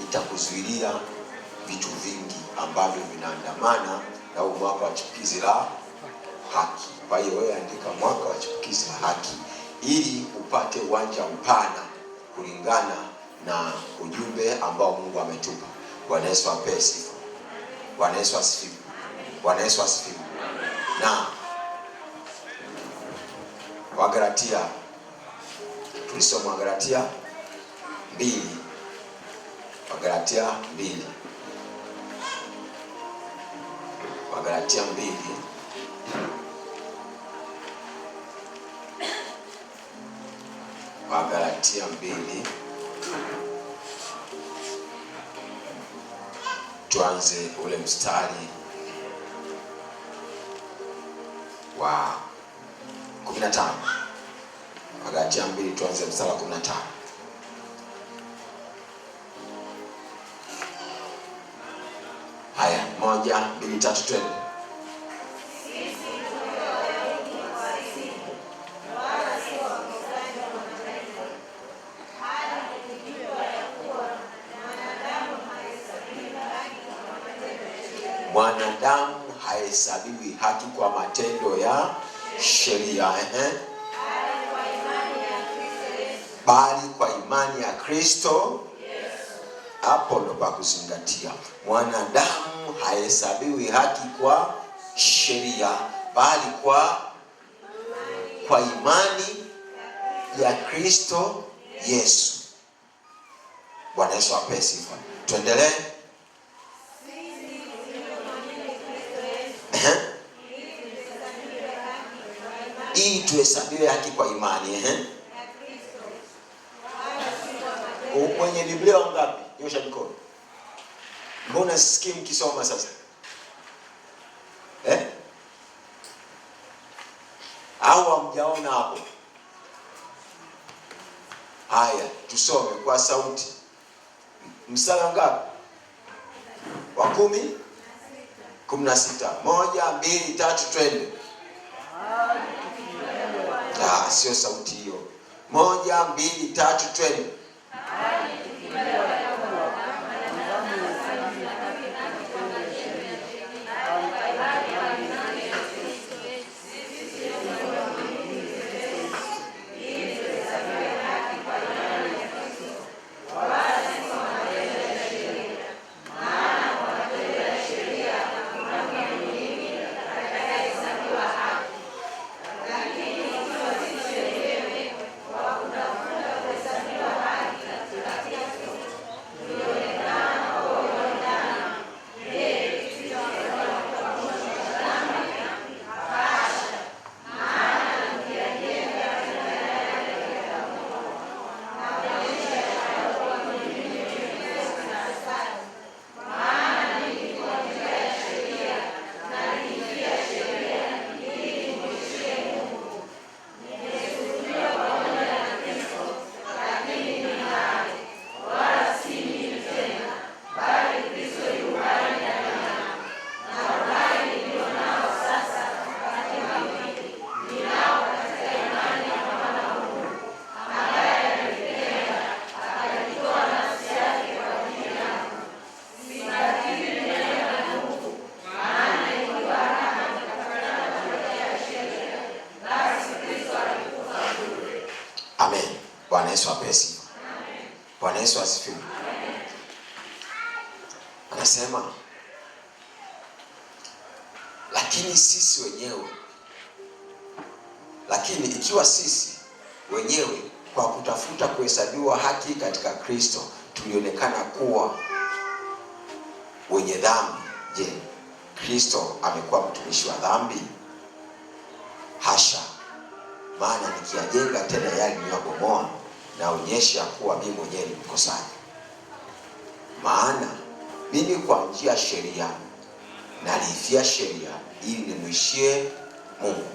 itakuzuilia vitu vingi ambavyo vinaandamana na huu mwaka wa chipukizi la haki. Kwa hiyo wewe andika mwaka wa chipukizi la haki ili upate uwanja mpana kulingana na ujumbe ambao Mungu ametupa. Bwana Yesu apewe sifa. Bwana Yesu asifiwe. Bwana Yesu asifiwe. Na Wagalatia, tulisoma Wagalatia 2. Wagalatia 2. Wagalatia 2. Wagalatia 2. Tuanze ule mstari wa 15. Wagalatia 2 tuanze mstari wa 15. Haya, 1, 2, 3 twende. Mwanadamu hahesabiwi haki kwa matendo ya sheria, bali kwa imani ya Kristo. Hapo ndo pa kuzingatia. Mwanadamu hahesabiwi haki kwa sheria, bali kwa imani ya Kristo Yesu. Bwana Yesu apewe sifa. Tuendelee. Ili tuhesabiwe haki kwa imani. Mwenye Biblia wangapi? Nyosha mikono. Mbona sisikii mkisoma sasa? Au hamjaona hapo? Haya, tusome kwa sauti. Mstari ngapi? Wa 10? 16. 1, 2, 3 twende. Sio sauti hiyo. 1, 2, 3 twende. Amen. Bwana Yesu apewe sifa. Bwana Yesu asifiwe. Anasema, lakini ikiwa sisi wenyewe kwa kutafuta kuhesabiwa haki katika Kristo tulionekana kuwa wenye dhambi, je, Kristo amekuwa mtumishi wa dhambi? Hasha! Maana nikiyajenga tena yale niliyobomoa, naonyesha kuwa mimi mwenyewe ni mkosaji. Maana mimi kwa njia ya sheria naliifia sheria ili nimwishie Mungu.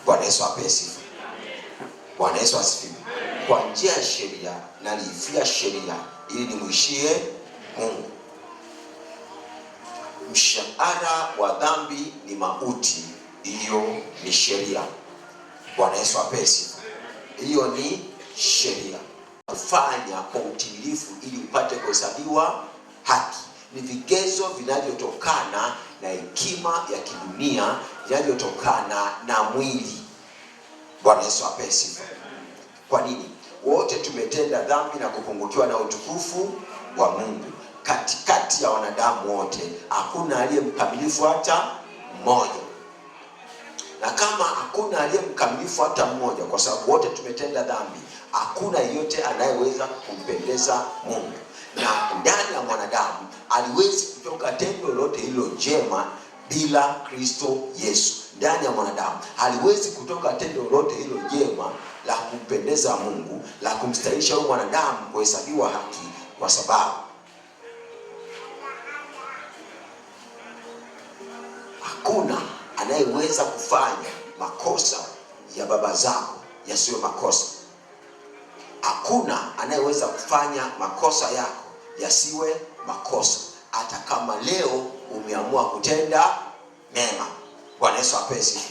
Bwana Yesu apewe sifa. Bwana Yesu asifiwe. Kwa njia ya sheria naliifia sheria ili nimwishie Mungu. Mshahara wa dhambi ni mauti, hiyo ni sheria. Bwana Yesu apewe sifa. Hiyo ni sheria. Kufanya kwa utimilifu ili upate kuhesabiwa ni vigezo vinavyotokana na hekima ya kidunia, vinavyotokana na mwili. Bwana Yesu apewe sifa. Kwa nini? Wote tumetenda dhambi na kupungukiwa na utukufu wa Mungu. Katikati ya wanadamu wote hakuna aliye mkamilifu hata mmoja. Na kama hakuna aliye mkamilifu hata mmoja, kwa sababu wote tumetenda dhambi, hakuna yeyote anayeweza kumpendeza Mungu. Na ndani ya mwanadamu aliwezi kutoka tendo lolote hilo jema bila Kristo Yesu. Ndani ya mwanadamu haliwezi kutoka tendo lolote hilo jema la kumpendeza Mungu, la kumstahilisha huyo mwanadamu kuhesabiwa haki, kwa sababu hakuna anayeweza kufanya makosa ya baba zako yasiwe makosa. Hakuna anayeweza kufanya makosa yako yasiwe makosa, hata kama leo umeamua kutenda mema. Bwana Yesu apewe sifa.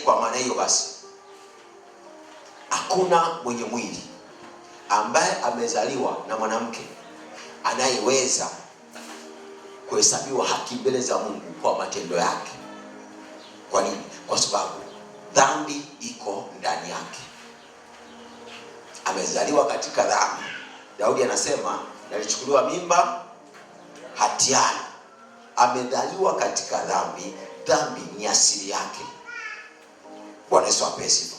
Kwa maana hiyo basi, hakuna mwenye mwili ambaye amezaliwa na mwanamke anayeweza kuhesabiwa haki mbele za Mungu kwa matendo yake. Kwa nini? Kwa sababu dhambi iko ndani yake. Amezaliwa katika dhambi. Daudi anasema, nalichukuliwa mimba hatiani. Amezaliwa katika dhambi. Dhambi ni asili yake. Bwana Yesu apewe sifa.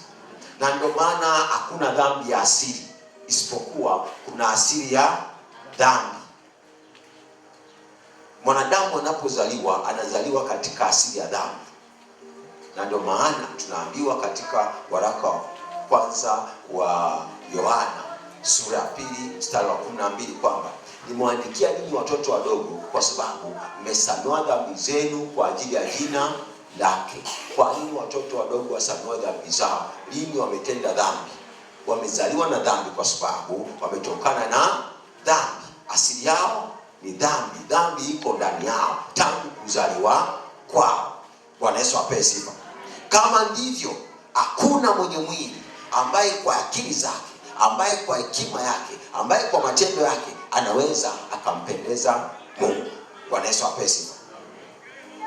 Na ndio maana hakuna dhambi ya asili, isipokuwa kuna asili ya dhambi. Mwanadamu anapozaliwa, anazaliwa katika asili ya dhambi. Na ndio maana tunaambiwa katika waraka wa kwanza wa Yohana sura ya 2 mstari wa 12 kwamba nimwandikia ninyi watoto wadogo kwa sababu mmesamehewa dhambi zenu kwa ajili ya jina lake. Kwa nini watoto wadogo wasamehewe dhambi zao? Lini wametenda dhambi? Wamezaliwa na dhambi kwa sababu wametokana na dhambi. Asili yao ni dhambi. Dhambi iko ndani yao tangu kuzaliwa kwao. Bwana Yesu apewe sifa. Kama ndivyo, hakuna mwenye mwili ambaye kwa akili zake, ambaye kwa hekima yake, ambaye kwa matendo yake anaweza akampendeza Mungu. Bwana Yesu apewe sifa.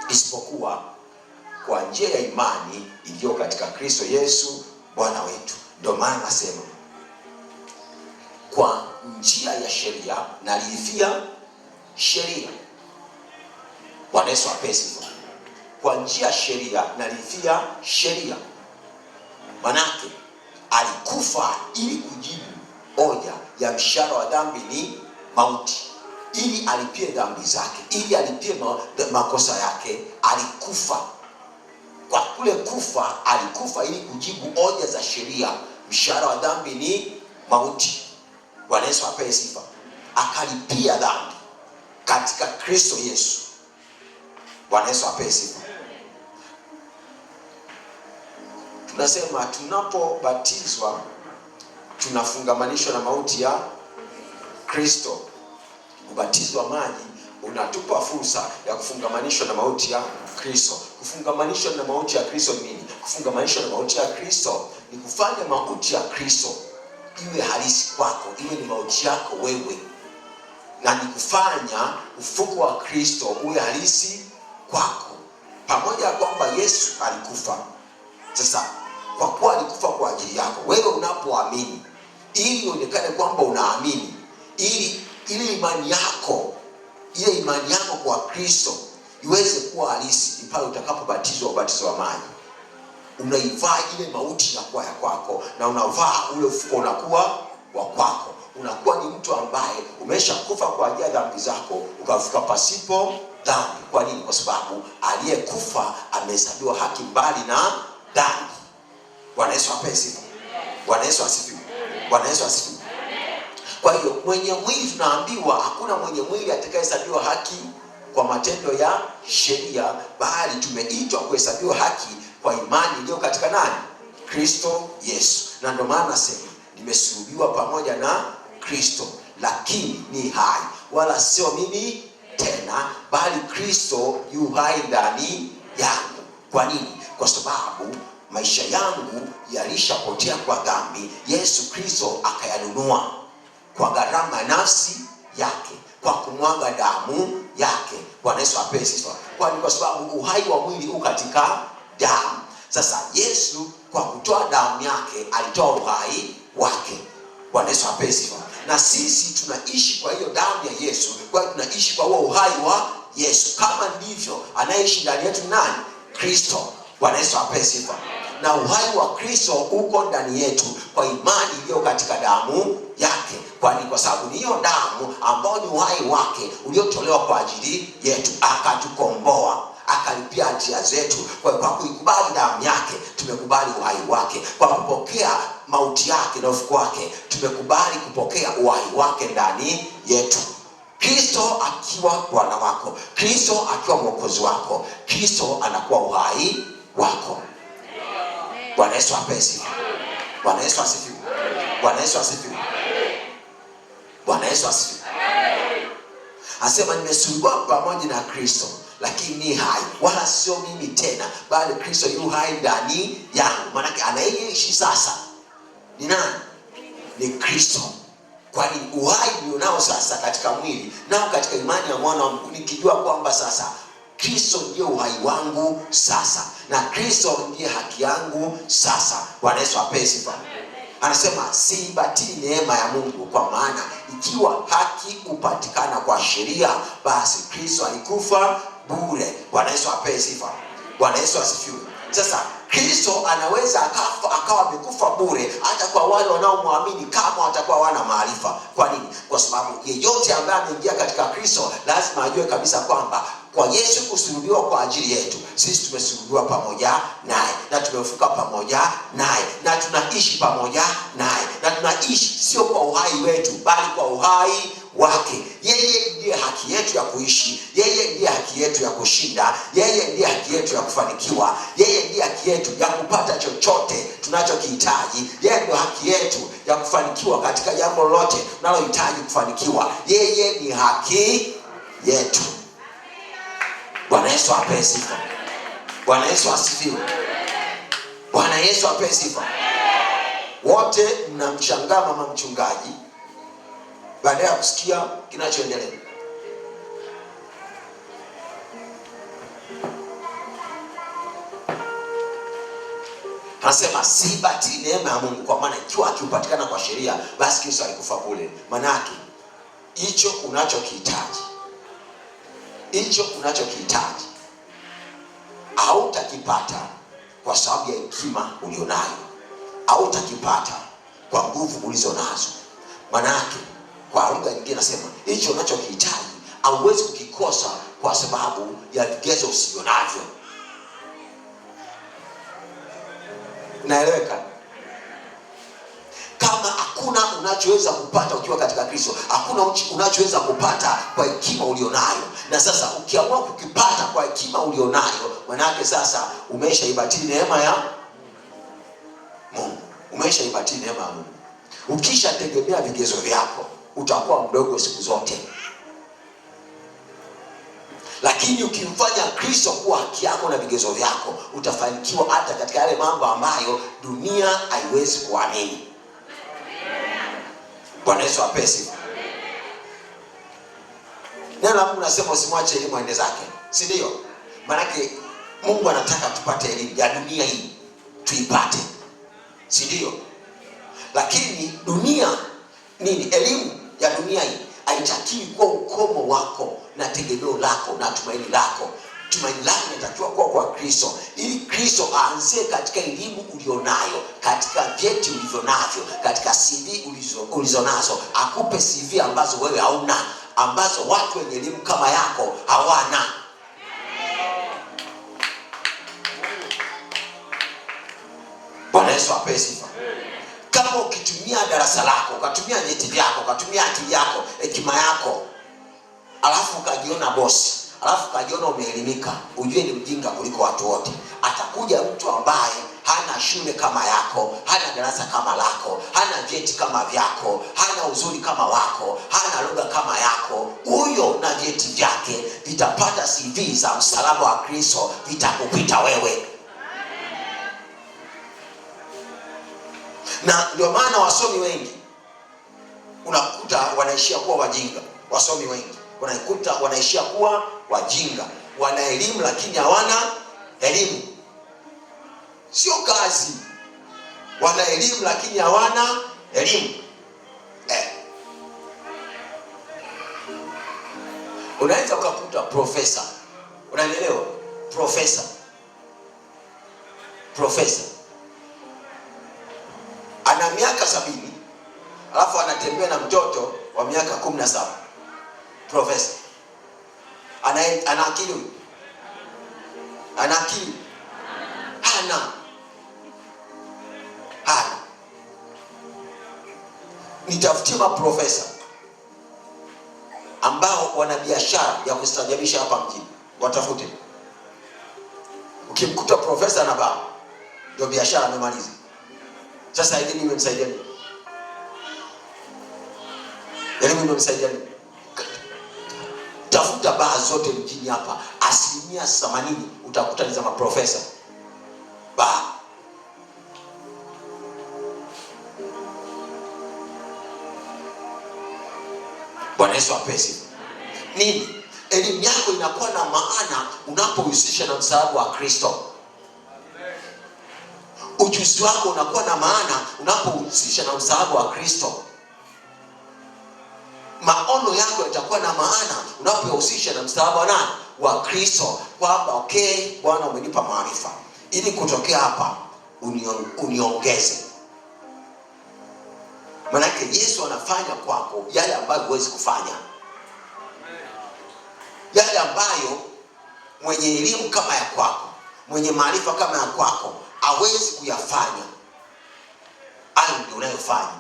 Isipokuwa kwa njia ya imani iliyo katika Kristo Yesu Bwana wetu. Ndio maana nasema, kwa njia ya sheria naliifia sheria. Bwana Yesu apewe sifa. Kwa njia ya sheria naliifia sheria. Manake alikufa ili kujibu hoja ya mshahara wa dhambi ni mauti, ili alipie dhambi zake, ili alipie makosa yake. Alikufa. Kwa kule kufa, alikufa ili kujibu hoja za sheria. Mshahara wa dhambi ni mauti. Bwana Yesu apewe sifa. Akalipia dhambi katika Kristo Yesu. Bwana Yesu apewe sifa. Tunasema tunapobatizwa tunafungamanishwa na mauti ya Kristo. Ubatizo wa maji unatupa fursa ya kufungamanishwa na mauti ya Kristo. Kufungamanishwa na mauti ya Kristo ni nini? Kufungamanishwa na mauti ya Kristo ni kufanya mauti ya Kristo iwe halisi kwako, iwe ni mauti yako wewe, na ni kufanya ufufuo wa Kristo uwe halisi kwako. Pamoja kwamba Yesu alikufa, sasa kwa kuwa alikufa kwa ajili yako, wewe unapoamini, ili uonekane kwamba unaamini, ili imani yako, ile imani yako kwa Kristo iweze kuwa halisi, ni pale utakapobatizwa ubatizo wa maji. Unaivaa ile mauti inakuwa ya kwako, na unavaa ule ufufuo unakuwa wa kwako. Unakuwa ni mtu ambaye umeshakufa kwa ajili ya dhambi zako, ukafuka pasipo dhambi. Kwa nini? Kwa sababu aliyekufa amehesabiwa haki mbali na dhambi. Bwana Yesu apewe sifa. Bwana Yesu asifiwe. Bwana Yesu asifiwe. Kwa hiyo mwenye mwili, tunaambiwa hakuna mwenye mwili atakayehesabiwa haki kwa matendo ya sheria, bali tumeitwa kuhesabiwa haki kwa imani iliyo katika nani? Kristo Yesu. Na ndio maana nasema nimesulubiwa pamoja na Kristo, lakini ni hai, wala sio mimi tena, bali Kristo yu hai ndani yangu. Kwa nini? Kwa sababu maisha yangu yalishapotea kwa dhambi. Yesu Kristo akayanunua kwa gharama ya nafsi yake, kwa kumwaga alimwaga damu yake. Bwana Yesu apewe sifa. Kwa sababu uhai wa mwili uko katika damu. Sasa Yesu kwa kutoa damu yake alitoa uhai wake. Bwana Yesu apewe sifa. Na sisi tunaishi kwa hiyo damu ya Yesu. Kwa hiyo tunaishi kwa huo uhai wa Yesu. Kama ndivyo anayeishi ndani yetu nani? Kristo. Bwana Yesu apewe sifa. Na uhai wa Kristo uko ndani yetu kwa imani iliyo katika damu yake. Kwa sababu ni hiyo damu ambayo ni uhai wake uliotolewa kwa ajili yetu, akatukomboa, akalipia hatia zetu. Kwa kuikubali damu yake tumekubali uhai wake. Kwa kupokea mauti yake na ufufuo wake tumekubali kupokea uhai wake ndani yetu. Kristo akiwa Bwana wako, Kristo akiwa Mwokozi wako, Kristo anakuwa uhai wako. Bwana Yesu apewe sifa. Bwana Yesu asifiwe. Bwana Yesu asifiwe. Bwana Yesu asifiwe. Anasema nimesulubiwa pamoja na Kristo, lakini ni hai, wala sio mimi tena, bali Kristo yu hai ndani yangu. Maana anayeishi sasa ni nani? Ni Kristo. Kwani uhai nilionao sasa katika mwili nao katika imani ya mwana wa Mungu, nikijua kwamba sasa Kristo ndiye uhai wangu sasa, na Kristo ndiye haki yangu sasa. Bwana Yesu apewe sifa. Anasema siibatili neema ya Mungu, kwa maana ikiwa haki upatikana kwa sheria, basi Kristo alikufa bure. Bwana Yesu apewe sifa. Bwana Yesu asifiwe. Sasa Kristo anaweza akawa amekufa bure hata kwa wale wanaomwamini kama watakuwa wana maarifa. Kwa nini? Kwa sababu yeyote ambaye ameingia katika Kristo lazima ajue kabisa kwamba kwa Yesu kusulubiwa kwa ajili yetu, sisi tumesulubiwa pamoja naye, na tumefufuka pamoja naye, na tunaishi pamoja naye, na tunaishi sio kwa uhai wetu bali kwa uhai wake. Yeye ndiye haki yetu ya kuishi, yeye ndiye haki yetu ya kushinda, yeye ndiye haki yetu ya kufanikiwa, yeye ndiye haki yetu ya kupata chochote tunachokihitaji, yeye ndiye haki yetu ya kufanikiwa katika jambo lolote tunalohitaji kufanikiwa. Yeye ni haki yetu. Bwana Yesu apewe sifa. Bwana Yesu asifiwe. Bwana Yesu apewe sifa. Wote mnamshangaa mama mchungaji baada ya kusikia kinachoendelea. Anasema siibatili neema ya Mungu, kwa maana ikiwa akiupatikana kwa sheria, basi Kristo alikufa bure. Maana yake hicho unachokihitaji, hicho unachokihitaji hautakipata kwa sababu ya hekima ulionayo, hautakipata kwa nguvu ulizonazo. Maana yake kwa lugha nyingine nasema hicho unachokihitaji hauwezi kukikosa kwa sababu ya vigezo usionavyo. Naeleweka? Kama hakuna unachoweza kupata ukiwa katika Kristo, hakuna unachoweza kupata kwa hekima ulionayo. Na sasa ukiamua kukipata kwa hekima ulionayo, maana yake sasa umeshaibatili neema ya Mungu. Umeshaibatili neema ya Mungu. Ukishategemea vigezo vyako, utakuwa mdogo siku zote. Lakini ukimfanya Kristo kuwa haki yako na vigezo vyako, utafanikiwa hata katika yale mambo ambayo dunia haiwezi kuamini. Bwana Yesu apewe sifa. Neno la Mungu nasema usimwache elimu aende zake, si ndio? Maana Mungu anataka tupate elimu ya dunia hii, tuipate, si ndio? Lakini dunia nini? Elimu ya dunia hii haitakiwi kuwa ukomo wako na tegemeo lako na tumaini lako. Tumaini lako linatakiwa kuwa kwa Kristo, ili Kristo aanzie katika elimu ulionayo, katika vyeti ulivyonavyo, katika CV ulizonazo. Akupe CV ambazo wewe hauna, ambazo watu wenye elimu kama yako hawana. Bwana Yesu apewe sifa. Kama ukitumia darasa lako, ukatumia vyeti vyako, ukatumia akili yako, hekima yako, alafu ukajiona bosi, alafu ukajiona umeelimika, ujue ni mjinga kuliko watu wote. Atakuja mtu ambaye hana shule kama yako, hana darasa kama lako, hana vyeti kama vyako, hana uzuri kama wako, hana lugha kama yako. Huyo na vyeti vyake vitapata CV za msalaba wa Kristo, vitakupita wewe. Na ndio maana wasomi wengi unakuta wanaishia kuwa wajinga. Wasomi wengi unaikuta wanaishia kuwa wajinga. Wana elimu lakini hawana elimu. Sio kazi. Wana elimu lakini hawana elimu. Unaweza ukakuta profesa, unanielewa? Profesa ana miaka 70, alafu anatembea na mtoto wa miaka 17. Profesa ana akili? Ana akili? Hana. Nitafutie maprofesa ambao wana biashara ya kustajabisha hapa mjini, watafute. Ukimkuta profesa na baba, ndio biashara amemaliza. Sasa elimu imemsaidia nini? Elimu imemsaidia nini? Tafuta baa zote mjini hapa, 80% utakuta ni za maprofesa. Baa. Bwana Yesu apesi. Nini? Elimu yako inakuwa na maana unapohusisha na msalaba wa Kristo. Ujuzi wako unakuwa na maana unapohusisha na msalaba wa Kristo. Maono yako yatakuwa na maana unapohusisha na msalaba wa nani? Wa Kristo. Kwamba okay, Bwana umenipa maarifa, ili kutokea hapa uniongeze. Manake Yesu anafanya kwako yale ambayo huwezi kufanya. Yale ambayo mwenye elimu kama ya kwako, mwenye maarifa kama ya kwako hawezi kuyafanya, hayo ndio unayofanya.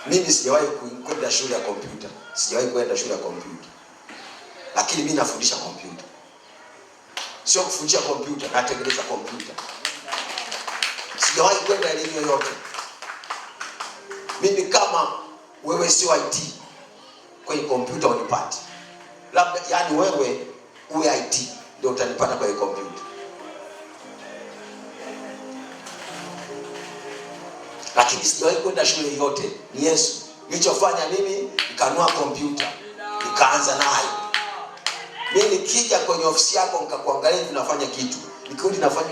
Mimi sijawahi kwenda shule ya kompyuta. Lakini mimi nafundisha kompyuta. Sio kufundisha kompyuta, natengeneza kompyuta. Sijawahi kwenda elimu yoyote. Mimi kama wewe sio IT, kwenye kompyuta unipati. Labda yani wewe uwe IT ndio utanipata kwenye kompyuta. Lakini sijawahi kwenda shule yoyote. Ni Yesu. Nilichofanya mimi, nikanunua kompyuta, nikaanza nayo. Mimi nikija kwenye ofisi yako nikakuangalia tunafanya kitu,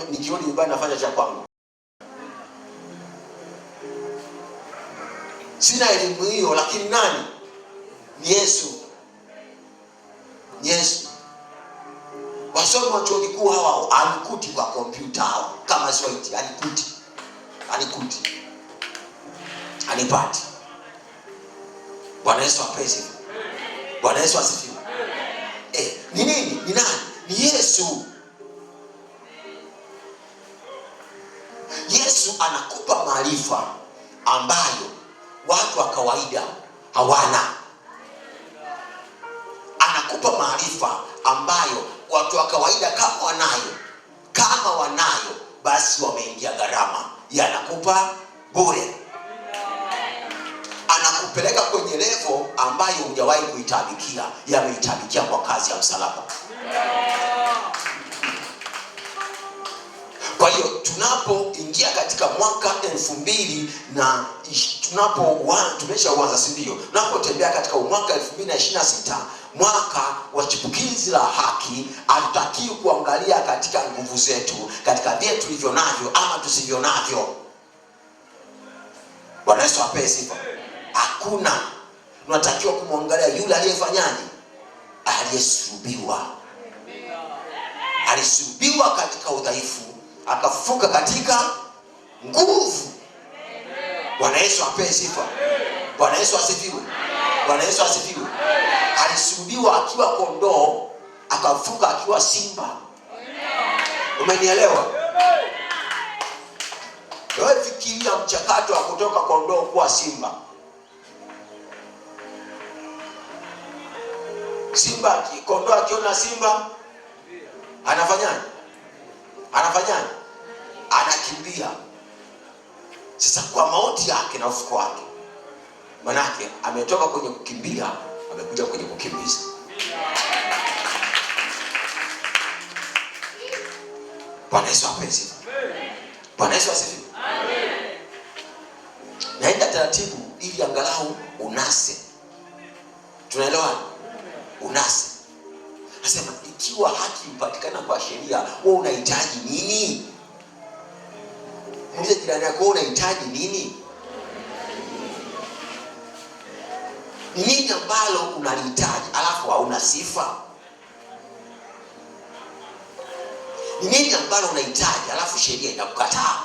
nikirudi nyumbani nafanya cha kwangu. Sina elimu hiyo, lakini nani? Ni Yesu. Wasomi wa chuo kikuu hawa alikuti kwa kompyuta hawa, kama sio IT alikuti. Anipati. Bwana Yesu apesi. Bwana Yesu asifiwe. Ni nini? Ni nani? Ni Yesu. Yesu anakupa maarifa ambayo watu wa kawaida hawana. Anakupa maarifa ambayo watu wa kawaida kama wanayo basi wameingia gharama. Anakupa bure. Anakupeleka kwenye level ambayo hujawahi kuitabikia. Yameitabikia kwa kazi ya msalaba. Kwa hiyo tunapoingia katika mwaka 2000 na tumeshaanza, si ndio? Tunapotembea katika mwaka 2026, mwaka wa chipukizi la haki, hatutakiwi kuangalia katika nguvu zetu, katika vile tulivyo navyo ama tusivyo navyo. Bwana Yesu apewe sifa. Hakuna. Tunatakiwa kumwangalia yule aliyefanyaje? Aliyesulubiwa. Alisulubiwa katika udhaifu, akafufuka katika nguvu. Bwana Yesu apewe sifa. Bwana Yesu asifiwe. Bwana Yesu asifiwe. Alisulubiwa akiwa kondoo, akafufuka akiwa simba. Umenielewa? Wewe fikiria mchakato wa kutoka kondoo kuwa simba. Kondoo akiona simba anafanyaje? Anakimbia. Sasa kwa mauti yake na ufufuko wake, manake ametoka kwenye kukimbia, amekuja kwenye kukimbiza. Bwana Yesu apewe sifa. Bwana Yesu asifiwe. Naenda taratibu ili angalau unase. Tunaelewa? Unase. Nasema ikiwa haki ipatikana kwa sheria, wewe unahitaji nini? Muulize jirani yako, unahitaji nini? Ni nini ambalo unalihitaji alafu hauna sifa? Ni nini ambalo unahitaji alafu sheria inakukataa?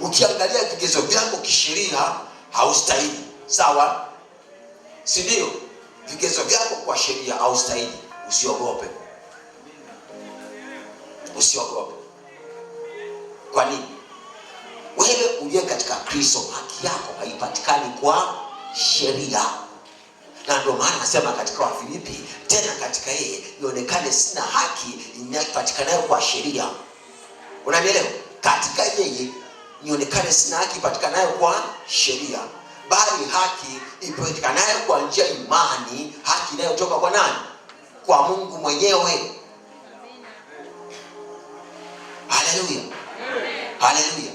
Ukiangalia vigezo vyako kisheria haustahili, sawa? Si ndio? Vigezo vyako kwa sheria haustahili, usiogope. Usiogope. Kwa nini? Wewe uliye katika Kristo, haki yako haipatikani kwa sheria. Na ndio maana nasema katika Wafilipi, tena katika yeye ionekane sina haki inayopatikanayo kwa sheria. Unanielewa? Katika yeye nionekane sina haki ipatikanayo kwa sheria, bali haki ipatikanayo kwa njia imani, haki inayotoka kwa nani? Kwa Mungu mwenyewe. Haleluya. Haleluya.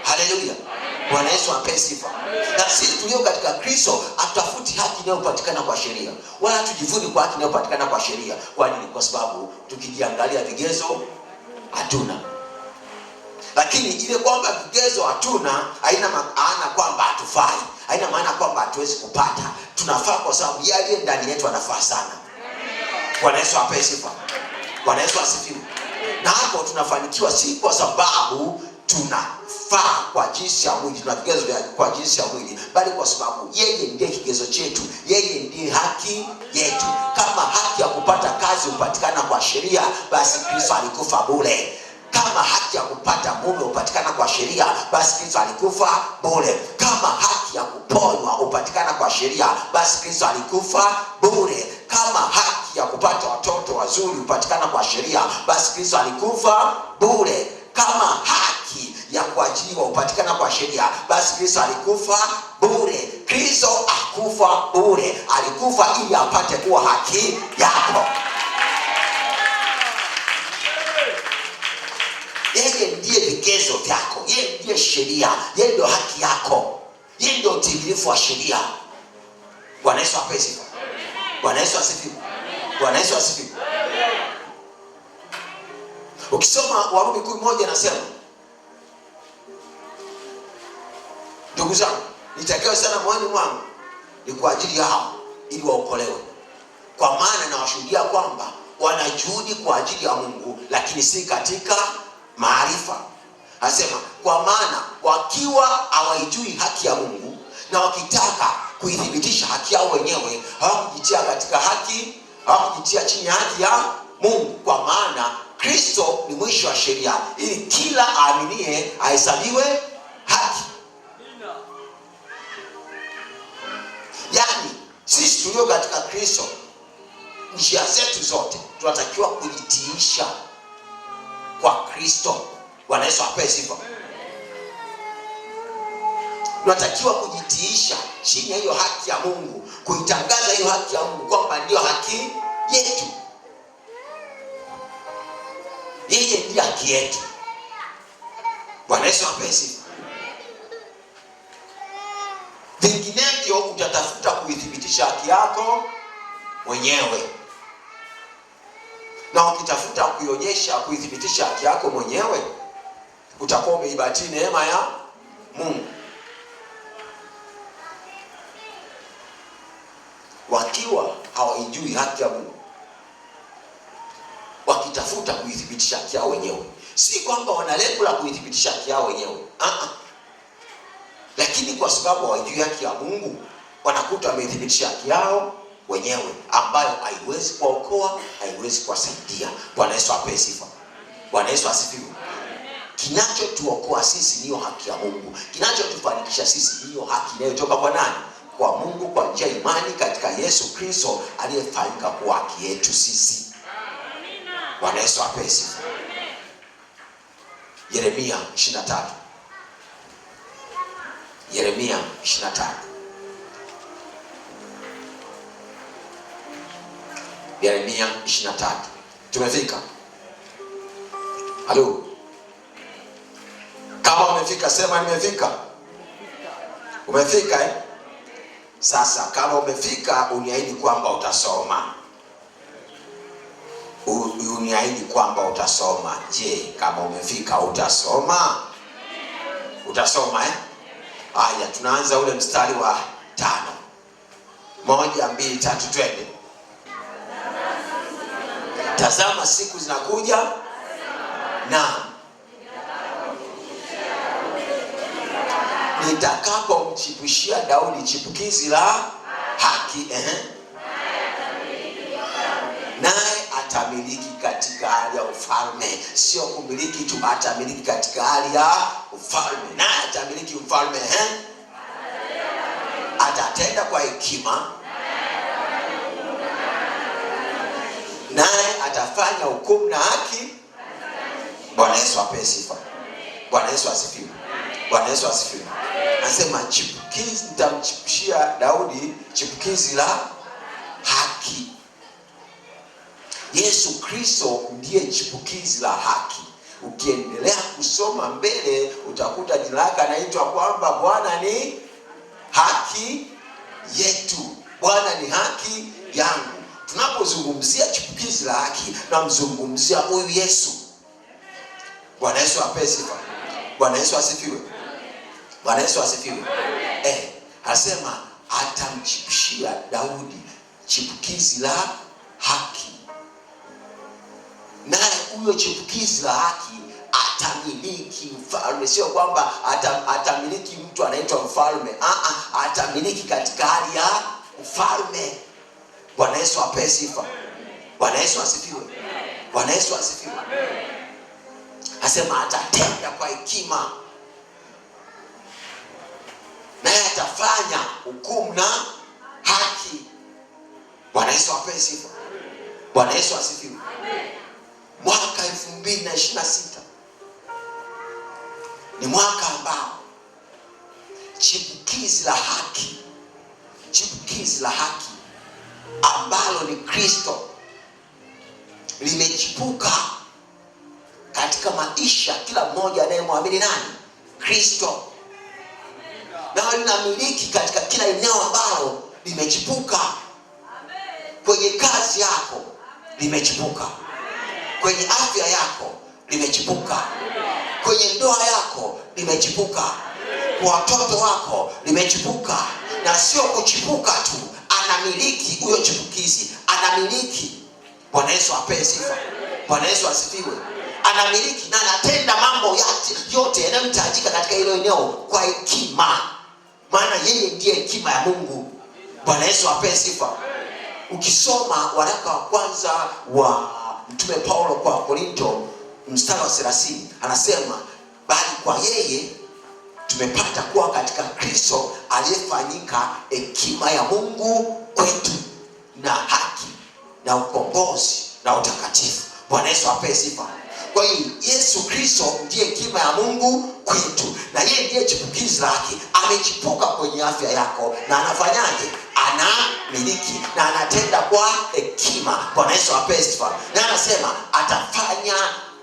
Haleluya. Bwana Yesu apewe sifa. Na sisi tulio katika Kristo hatutafuti haki inayopatikana kwa sheria, wala tujivuni kwa haki inayopatikana kwa sheria. Kwa nini? Kwa sababu tukijiangalia vigezo hatuna. Lakini ile kwamba vigezo hatuna haina maana kwamba hatufai, haina maana kwamba hatuwezi kupata. Tunafaa kwa sababu yeye aliye ndani yetu anafaa sana. Bwana Yesu apewe sifa. Bwana Yesu asifiwe. Na hapo tunafanikiwa si kwa sababu tunafaa kwa jinsi ya mwili, tuna vigezo kwa jinsi ya mwili, bali kwa sababu yeye ndiye kigezo chetu, yeye ndiye haki yetu. Kama haki ya kupata kazi hupatikana kwa sheria, basi Kristo alikufa bure. Kama haki ya kupata mume hupatikana kwa sheria, basi Kristo alikufa bure. Kama haki ya kuponywa hupatikana kwa sheria, basi Kristo alikufa bure. Kama haki ya kupata watoto wazuri hupatikana kwa sheria, basi Kristo alikufa bure. Kama haki ya kuajiriwa hupatikana kwa sheria, basi Kristo alikufa bure. Kristo akufa bure, alikufa ili apate kuwa haki yako. Yeye ndiye vigezo vyako, yeye ndiye sheria, yeye ndio haki yako, yeye ndio utimilifu wa sheria. Bwana Yesu apewe sifa. Bwana Yesu asifiwe. Bwana Yesu asifiwe. Ukisoma Warumi 11 nasema, ndugu zangu, nitakiwa sana moyoni mwangu ni kwa ajili yao ili waokolewe. Kwa maana nawashuhudia kwamba wanajuhudi kwa ajili ya Mungu, lakini si katika maarifa. Anasema kwa maana wakiwa hawaijui haki ya Mungu na wakitaka kuithibitisha haki yao wenyewe, hawakujitia katika haki, hawakujitia chini ya haki ya Mungu. Kwa maana Kristo ni mwisho wa sheria, ili kila aaminie ahesabiwe haki. Yani sisi tulio katika Kristo, njia zetu zote tunatakiwa kujitiisha kwa Kristo. Bwana Yesu apewe sifa. Tunatakiwa kujitiisha chini ya hiyo haki ya Mungu, kuitangaza hiyo haki ya Mungu kwamba ndio haki yetu. Yeye ndiye haki yetu. Bwana Yesu apewe sifa. Vinginevyo utatafuta kuithibitisha haki yako mwenyewe. Na ukitafuta kuionyesha, kuithibitisha haki yako mwenyewe, utakuwa umeibatii neema ya Mungu. Wakiwa hawaijui haki ya Mungu, wakitafuta kuithibitisha haki yao wenyewe, si kwamba wana lengo la kuithibitisha haki yao wenyewe, lakini kwa sababu hawajui haki ya Mungu, wanakuta wameithibitisha haki yao wenyewe, ambayo haiwezi kuokoa, haiwezi kuwasaidia. Bwana Yesu apewe sifa. Bwana Yesu asifiwe. Kinachotuokoa sisi niyo haki ya Mungu. Kinachotufanikisha sisi niyo haki inayotoka kwa nani? Kwa Mungu, kwa njia imani katika Yesu Kristo aliyefanyika kuwa haki yetu sisi. Bwana Yesu apewe sifa. Yeremia 23. Yeremia 23. Yeremia 23. Tumefika. Halo. Kama umefika sema nimefika. Umefika eh? Sasa kama umefika uniahidi kwamba utasoma. Uniahidi kwamba utasoma. Je, kama umefika utasoma? Utasoma eh? Haya, tunaanza ule mstari wa 5. 1, 2, 3 twende. Tazama siku zinakuja na nitakapomchipushia Daudi chipukizi la haki, naye atamiliki katika hali ya ufalme. Sio kumiliki tu, atamiliki katika hali ya ufalme. Naye atamiliki ufalme, atatenda kwa hekima, naye atafanya hukumu na haki. Bwana Yesu apewe sifa. Bwana Yesu asifiwe. Bwana Yesu asifiwe. Anasema chipukizi, nitamchipushia Daudi chipukizi la haki. Yesu Kristo ndiye chipukizi la haki. Ukiendelea kusoma mbele utakuta jina lake anaitwa kwamba Bwana ni haki yetu. Bwana ni haki yangu. Tunapozungumzia chipukizi la haki, tunamzungumzia huyu Yesu. Bwana Yesu apewe sifa. Bwana Yesu asifiwe. Bwana Yesu asifiwe. Anasema atamchipushia Daudi chipukizi la haki. Naye huyo chipukizi la haki atamiliki mfalme. Sio kwamba atamiliki mtu anaitwa mfalme. Atamiliki katika hali ya mfalme. Bwana Yesu apewe sifa. Bwana Yesu asifiwe. Bwana Yesu asifiwe. Anasema atatenda kwa hekima, naye atafanya hukumu na haki. Bwana Yesu apewe sifa. Bwana Yesu asifiwe. Mwaka 2026 ni mwaka ambao chipukizi la haki, chipukizi la haki ambalo ni Kristo limechipuka katika maisha kila mmoja anayemwamini nani? Kristo. Na linamiliki katika kila eneo ambalo limechipuka. Kwenye kazi yako limechipuka. Kwenye afya yako limechipuka. Kwenye ndoa yako limechipuka. Kwa watoto wako limechipuka. Na sio kuchipuka tu, anamiliki huyo chipukizi, anamiliki. Bwana Yesu apewe sifa. Bwana Yesu asifiwe. Anamiliki na anatenda mambo yote yanayohitajika katika hilo eneo kwa hekima, maana yeye ndiye hekima ya Mungu. Bwana Yesu apewe sifa. Ukisoma waraka wa kwanza wa Mtume Paulo kwa Korinto mstari wa 30, anasema bali kwa yeye tumepata kuwa katika Kristo aliyefanyika hekima ya Mungu kwetu, na haki na ukombozi na utakatifu. Bwana Yesu apewe sifa. Kwa hiyo Yesu Kristo ndiye hekima ya Mungu kwetu, na yeye ndiye chipukizi lake. Amechipuka kwenye afya yako, na anafanyaje? Anamiliki na anatenda kwa hekima. Bwana Yesu apewe sifa. Na anasema atafanya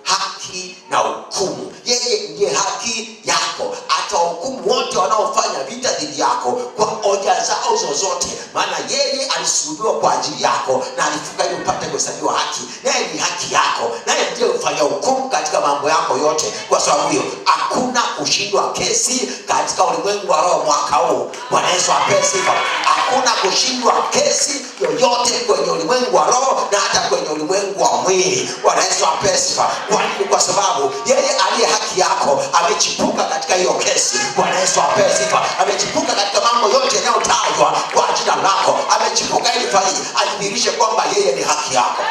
haki na hukumu. Yeye ndiye haki yako. Atahukumu wote wanaofanya vita dhidi yako kwa hoja zao zozote, maana yeye alisulubiwa kwa ajili yako na alifufuka ili upate kuhesabiwa haki. Naye ni haki yako, naye ndiye hufanya hukumu katika mambo yako yote. Kwa sababu hiyo hakuna kushindwa kesi katika ulimwengu wa roho mwaka huu. Bwana Yesu apewe sifa. Hakuna kushindwa kesi yoyote kwenye ulimwengu wa roho na hata kwenye ulimwengu wa mwili. Bwana Yesu apewe sifa. Kwa sababu yeye aliye haki yako amechipuka katika hiyo kesi. Bwana Yesu apewe sifa. Amechipuka katika mambo yote yanayotajwa kwa jina lako. Amechipuka ili adhihirishe kwamba yeye ni haki yako.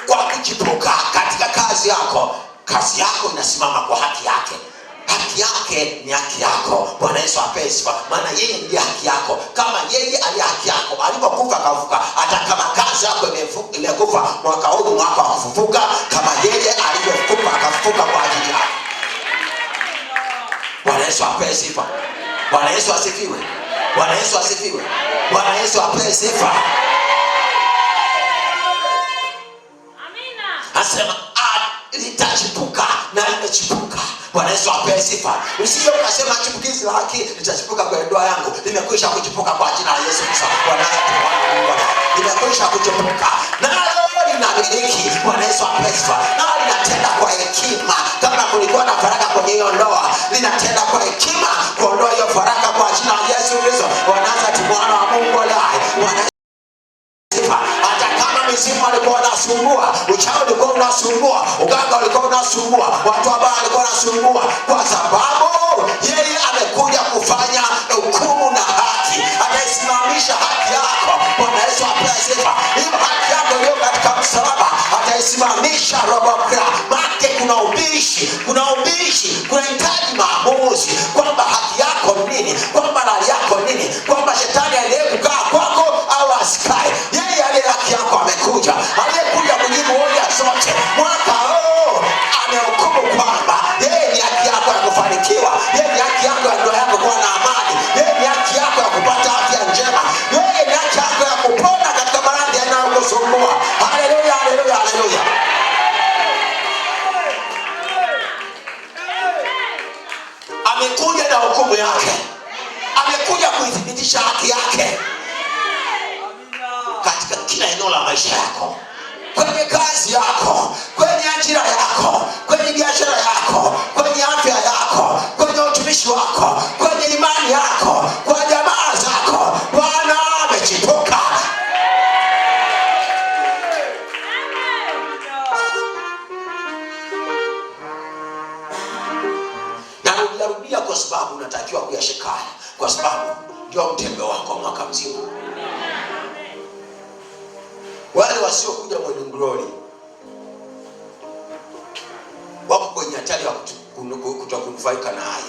Kwa kuchipuka katika kazi yako, kazi yako inasimama kwa haki yake. Haki yake ni haki yako. Bwana Yesu apewe sifa. Maana yeye ndiye haki yako. Kama yeye aliye haki yako alipokufa akafufuka, hata kama kazi yako imekufa, mwaka huu mwaka wa kufufuka, kama yeye alivyokufa akafufuka kwa ajili yako. Bwana Yesu apewe sifa. Bwana Yesu asifiwe. Bwana Yesu asifiwe. Bwana Yesu apewe sifa. Anasema litachipuka na limechipuka. Bwana Yesu apewe sifa. Usije ukasema chipukizi la haki litachipuka kwa ndoa yangu. Limekwisha kuchipuka kwa jina la Yesu Kristo. Bwana limekwisha kuchipuka. Nalo linamiliki. Bwana Yesu apewe sifa. Nalo linatenda kwa hekima. Kama kulikuwa na faraka kwenye hiyo ndoa, linatenda kwa hekima kuondoa hiyo faraka kwa jina la Yesu Kristo. Wanaanza Mwana wa Mungu aliye. Bwana hata kama mizimu walikuwa wanasumbua, uchawi ulikuwa unasumbua, uganga ulikuwa unasumbua, watu ambao walikuwa wanasumbua, kwa sababu yeye amekuja kufanya hukumu na haki. Ataisimamisha haki yako. Bwana Yesu apewe sifa. Hiyo haki yako iliyo katika msalaba ataisimamisha robokra. Maana kuna ubishi, kuna hitaji maamuzi kwamba haki yako nini, kwamba hali yako nini, kwamba shetani aliyekukaa kwako au asikae. Yeye aliye haki yako amekuja, aliyekuja kujibu hoja zote. Mwaka amehukumu kwamba yeye ni haki yako ya kufanikiwa, yeye ni haki yako ya ndoa yako kuwa na amani, yeye ni haki yako ya kupata afya njema, yeye ni haki yako ya kupona katika maradhi yanayokusumbua. Haleluya, haleluya, haleluya. Amekuja na hukumu yake, amekuja kuithibitisha haki yake katika kila eneo la maisha yako, kwenye kazi yako, kwenye ajira yako, kwenye biashara yako, kwenye afya yako, kwenye utumishi wako, kwenye imani yako, kwa jamaa zako. Bwana amechipuka. Narudia kwa sababu unatakiwa kuyashika, kwa sababu ndio mtembe wako mwaka mzima. Wale wasiokuja Morning Glory wako kwenye hatari ya kutokunufaika na haya,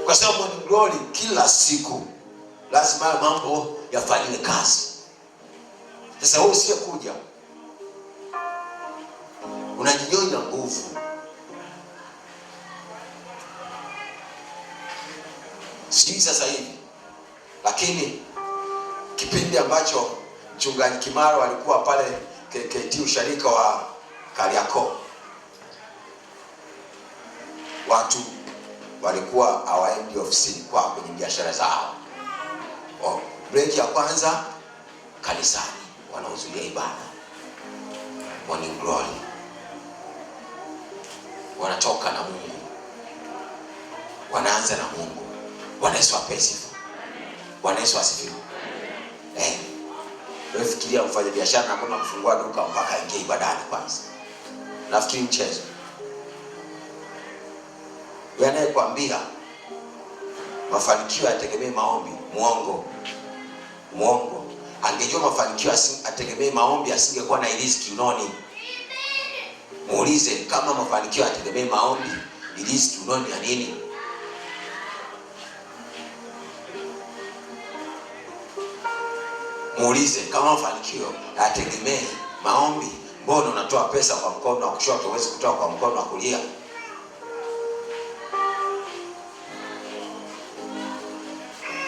kwa sababu Morning Glory kila siku lazima mambo yafanywe kazi. Sasa wewe usiyekuja unajinyonya nguvu. Sijui sasa hivi, lakini kipindi ambacho Mchungaji Kimaro alikuwa pale KKT usharika wa Kariakoo, watu walikuwa hawaendi ofisini kwa kwenye biashara zao. Break ya kwanza kanisani, wanahudhuria ibada Morning Glory, wanatoka na Mungu, wanaanza na Mungu. Bwana Yesu apewe sifa. Bwana Yesu asifiwe. Wewe fikiria mfanye biashara na kuna kufungua duka mpaka ingie ibadani kwanza. Nafikiri mchezo. Wewe anayekwambia mafanikio yategemee maombi, muongo. Angejua mafanikio ategemee maombi, asingekuwa na riziki unoni. Muulize kama mafanikio yategemee maombi, riziki unoni ya nini? Muulize kama mafanikio yategemee maombi, mbona unatoa pesa kwa mkono wa kushoto huwezi kutoa kwa mkono wa kulia?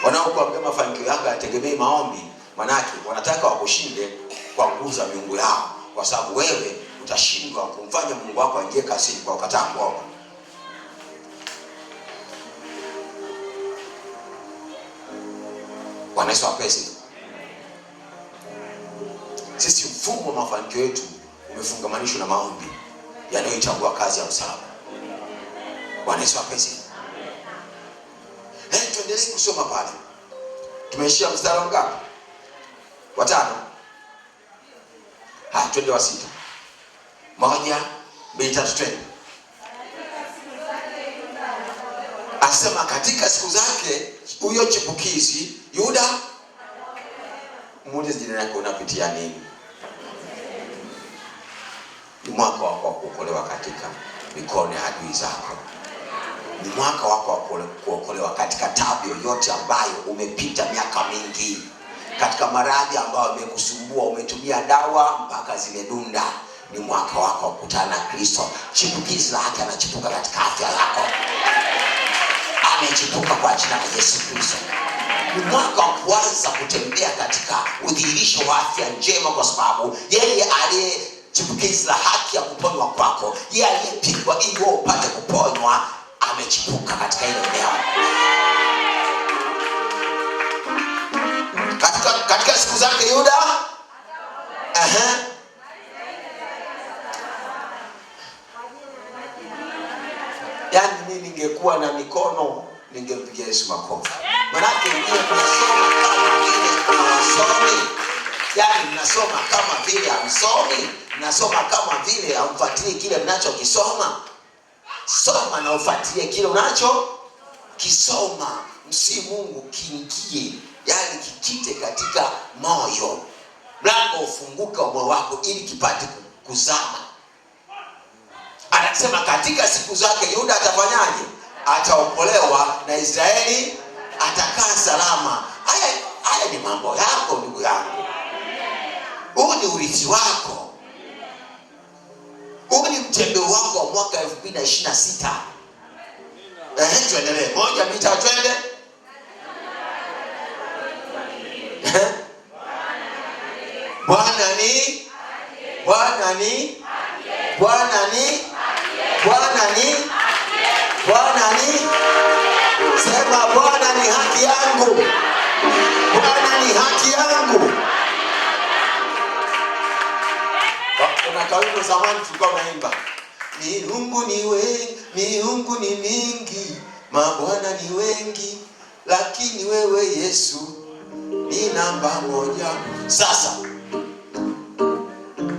Wanaokuambia mafanikio yako yategemee maombi, manake wanataka wakushinde kwa nguvu za miungu yao, kwa sababu wewe utashindwa kumfanya Mungu wako aingie kazini kwa kukataa kuomba. Bwana Yesu apewe sifa. Sisi mfumo wa mafanikio yetu umefungamanishwa na maombi yanayochagua kazi ya msalaba. Bwana Yesu apewe sifa. Tuendelee kusoma pale. Tumeishia mstari ngapi? Wa 5. Twende wa 6. 1, 2, 3 twende. Asema katika siku zake huyo chipukizi Yuda. Muulize jirani yako unapitia nini? Ni mwaka wako wa kuokolewa katika mikono ya adui zako. Ni mwaka wako wa kuokolewa katika tabu yoyote ambayo umepita miaka mingi, katika maradhi ambayo yamekusumbua, umetumia dawa mpaka zimedunda. Ni mwaka wako wa kukutana na Kristo. Chipukizi lake anachipuka katika afya yako. Amechipuka kwa jina la Yesu Kristo. Ni mwaka wa kuanza kutembea katika udhihirisho wa afya njema, kwa sababu yeye chipukizi la haki ya kuponywa kwako. Yeye aliyepigwa ili wewe upate kuponywa amechipuka katika hilo eneo. Katika siku zake Yuda yaani mimi ningekuwa na mikono ningempigia Yesu makofi. Manake yeye mnasoma kama vile hamsomi. Yaani mnasoma kama vile hamsomi. Mnasoma kama vile hamfuatilii kile mnachokisoma. Soma na ufuatilie kile unachokisoma. Msi Mungu kiingie, yaani kikite katika moyo. Mlango ufunguke wa moyo wako ili kipate kuzama. Anasema katika siku zake Yuda atafanyaje? Ataokolewa na Israeli atakaa salama. Haya ni mambo yako ndugu yangu. Huu ni urithi wako. Huu ni mtembeo wako wa mwaka 2026. Tuendelee. 1 mita twende. Bwana ni sema Bwana ni haki yangu. Bwana ni haki yangu. Kuna kawimbo zamani tulikuwa tunaimba, miungu ni mingi, mabwana ni wengi, lakini wewe Yesu ni namba 1. Sasa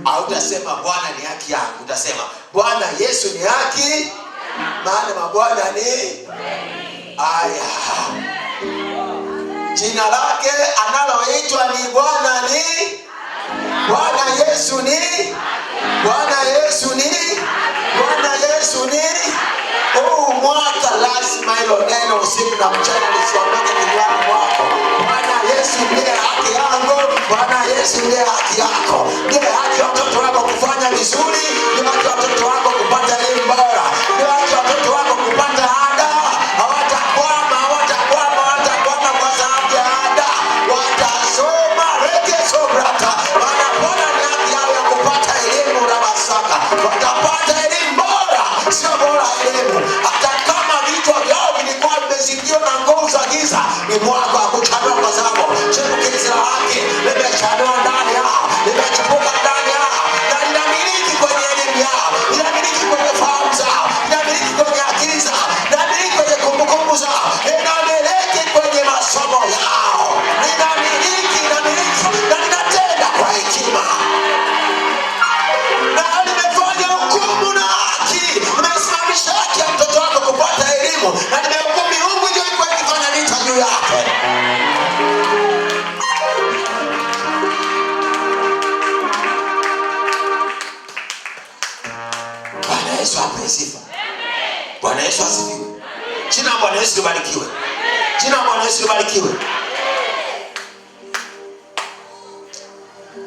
hautasema Bwana ni haki yangu, utasema Bwana Yesu ni haki, maana mabwana ni aya. Jina lake analoitwa ni Bwana ni Bwana Yesu ni Bwana Yesu ni Bwana Yesu ni. Mwaka lazima hilo neno usiku na mchana lisiondoke kinywani mwako. Bwana Yesu ndiye haki yangu. Bwana Yesu ndiye haki yako. Ndiye haki ya watoto wako kufanya vizuri. Ndiye haki ya watoto wako kupata elimu bora. Ndiye haki ya watoto wako kupata ada. Hawatakwama kwa sababu ya ada. Watasoma rekesobrata. Wanapona ni haki yao ya kupata elimu na masaka. Watapata elimu bora, sio bora elimu. Hata kama vichwa vyao vilikuwa vimezidiwa na nguvu za giza, ni mwaka wa kuchanua kwa sababu chipukizi la haki limechanua ndani yao, limechipuka ndani yao, na linamiliki kwenye elimu yao, linamiliki kwenye fahamu zao, linamiliki kwenye akili zao, linamiliki kwenye kumbukumbu zao, linamiliki kwenye masomo yao, linamiliki na linatenda kwa hekima. Na limefanya hukumu na haki, limesimamisha haki ya mtoto wako kupata elimu, na limehukumu miungu ndio ilikuwa ikifanya vita juu yake. Bwana Yesu apewe sifa. Bwana Yesu asifiwe. Jina la Bwana Yesu libarikiwe. Jina la Bwana Yesu libarikiwe.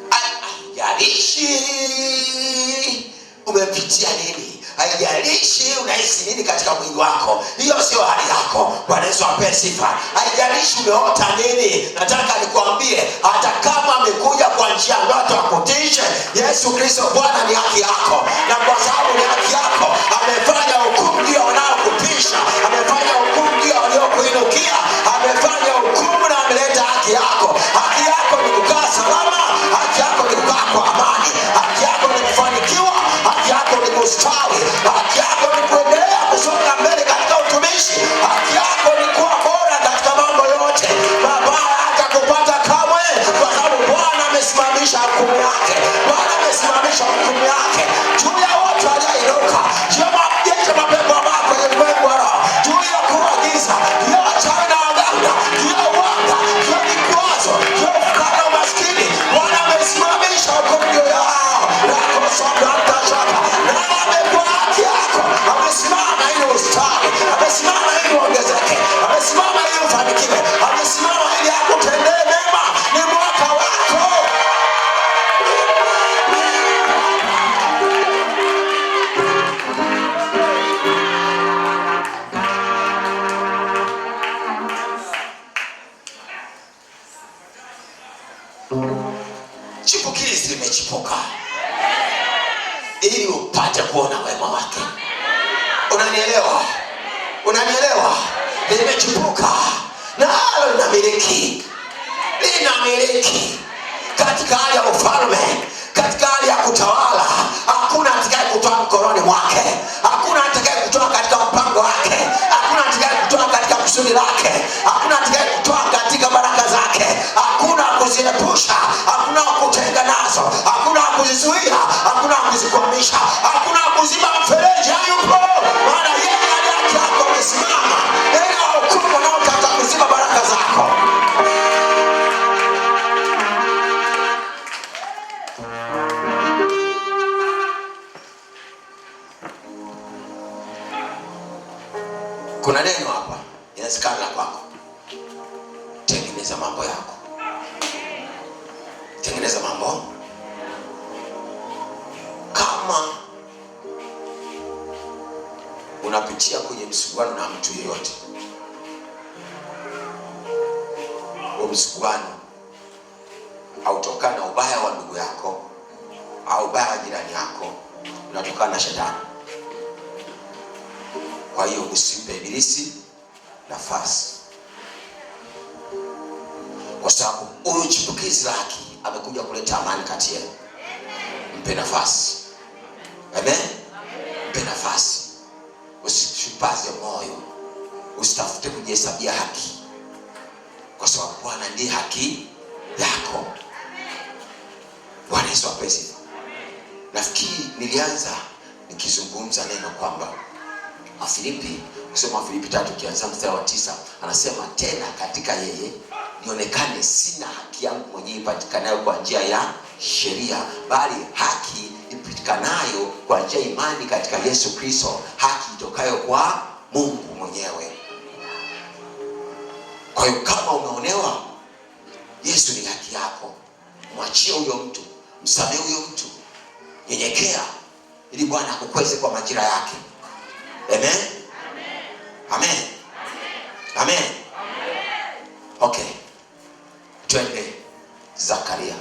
Haijalishi umepitia nini, haijalishi unahisi nini katika mwili wako, hiyo sio hali yako. Bwana Yesu apewe sifa. Haijalishi umeota nini, nataka nikwambie, hata kama amekuja kwa njia ndoto akutishe, Yesu Kristo Bwana ni haki yako. Na kwa sababu ni haki yako, amefanya hukumu ndio wanaokupisha, amefanya hukumu ndio waliokuinukia, amefanya hukumu na ameleta haki yako. Haki yako ni kukaa salama, haki yako ni kukaa kwa amani, haki yako ni kufanikiwa, haki yako ni kustawi, haki yako ni kuendelea kusonga mbele katika utumishi, haki yako ni kuwa bora katika mambo yote. Mabaya hatakupata kamwe, kwa sababu Bwana amesimamisha hukumu yake. Bwana amesimamisha hukumu yake juu ya wote waliainuka, juu ya majeshi mapepo mabaya kwenye ulimwengu wa roho, juu ya kuagiza, juu ya wachawi na waganga, juu ya uwanga, juu ya vikwazo, juu ya ufukara na umaskini. Bwana amesimamisha hukumu juu yao. Na amekuwa haki yako. Amesimama ili ustawi, amesimama ili uongezeke, amesimama ili ufanikiwe, amesimama ili akutendee mema. Ni mwaka wako. Chipukizi limechipuka. ili upate kuona wema wake. Unanielewa? Unanielewa? Limechipuka nalo linamiliki katika hali ya ufalme, katika hali ya kutawala. Hakuna atakaye kutoa mkononi mwake, hakuna atakaye kutoa katika mpango wake, hakuna atakaye kutoa katika kusudi lake, hakuna atakaye kutoa katika baraka zake, hakuna kuziepusha, hakuna kutenga nazo, hakuna kuzizuia, hakuna kuzikwamisha, hakuna kuziba mfereji. Hayupo, maana yeye haki yako amesimama. Yeye hukumu unaotaka kuziba baraka zako. Kuna neno hapa inawezekana kwako. Tengeneza mambo yako. Tengeneza mambo. Kama unapitia kwenye msuguano na mtu yeyote, huo msuguano hautokana na ubaya wa ndugu yako au ubaya wa jirani yako, unatokana na shetani. Kwa hiyo usimpe ibilisi nafasi, kwa sababu huyu chipukizi lake amekuja kuleta amani kati yenu. Mpe nafasi. Amen. Mpe nafasi. Usishupaze moyo, usitafute kujihesabia haki, kwa sababu Bwana ndiye haki yako. Bwana Yesu apesi. Nafikiri nilianza nikizungumza neno kwamba Wafilipi, kusoma Wafilipi 3 kianza mstari wa 9, anasema tena katika yeye nionekane sina haki yangu mwenyewe ipatikanayo kwa njia ya sheria, bali haki ipatikanayo kwa njia imani katika Yesu Kristo, haki itokayo kwa Mungu mwenyewe. Kwa hiyo kama umeonewa, Yesu ni haki yako. Mwachie huyo mtu, msamehe huyo mtu, nyenyekea ili Bwana akukweze kwa majira yake. Amen. Amen. Amen. Okay. Twende Zakaria.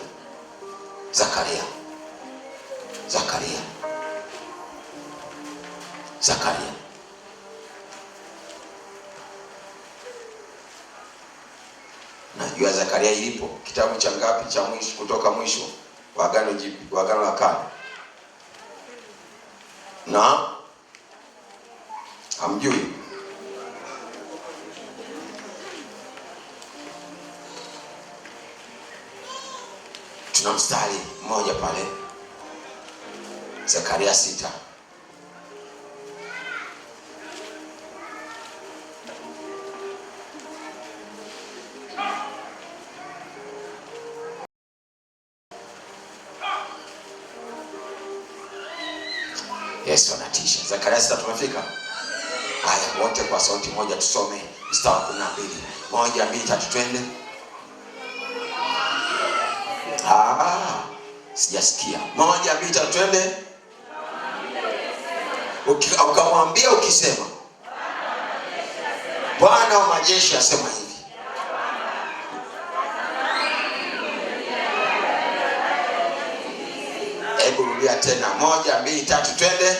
Najua Zakaria ilipo. Kitabu cha ngapi cha mwisho kutoka mwisho wa Agano Jipya, wa Agano la Kale? Na hamjui? Tuna mstari mmoja pale, Zakaria 6. Yesu anatisha. Zakaria 6 tumefika? Haya, wote kwa sauti moja tusome mstari wa 12. 1, 2, 3 twende. Sijasikia. 1, 2, 3 twende. Ukamwambia ukisema, Bwana wa majeshi asema hivi. Hebu rudia tena. 1, 2, 3 twende.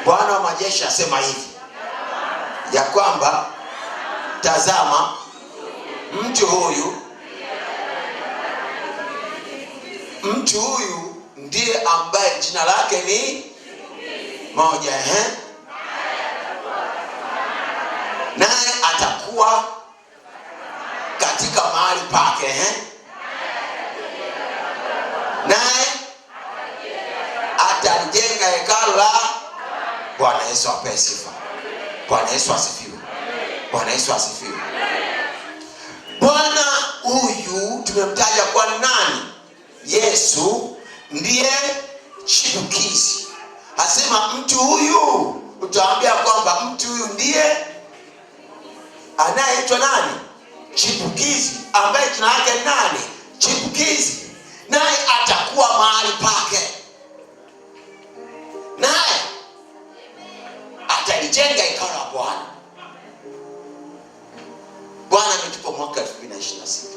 Bwana wa majeshi asema hivi, ya kwamba tazama, mtu huyu ndiye ambaye jina lake ni moja, naye atakuwa katika mahali pake, naye atalijenga hekalu la Bwana. Yesu apewe sifa. Bwana Yesu asifiwe. Bwana Yesu asifiwe. Bwana huyu tumemtaja kwa nani? Yesu ndiye chipukizi. Asema mtu huyu, utaambia kwamba mtu huyu ndiye anayeitwa nani? Chipukizi, ambaye jina lake nani? Chipukizi. Naye atakuwa mahali pake, naye atalijenga hekalu la Bwana. Bwana ametupa mwaka 2026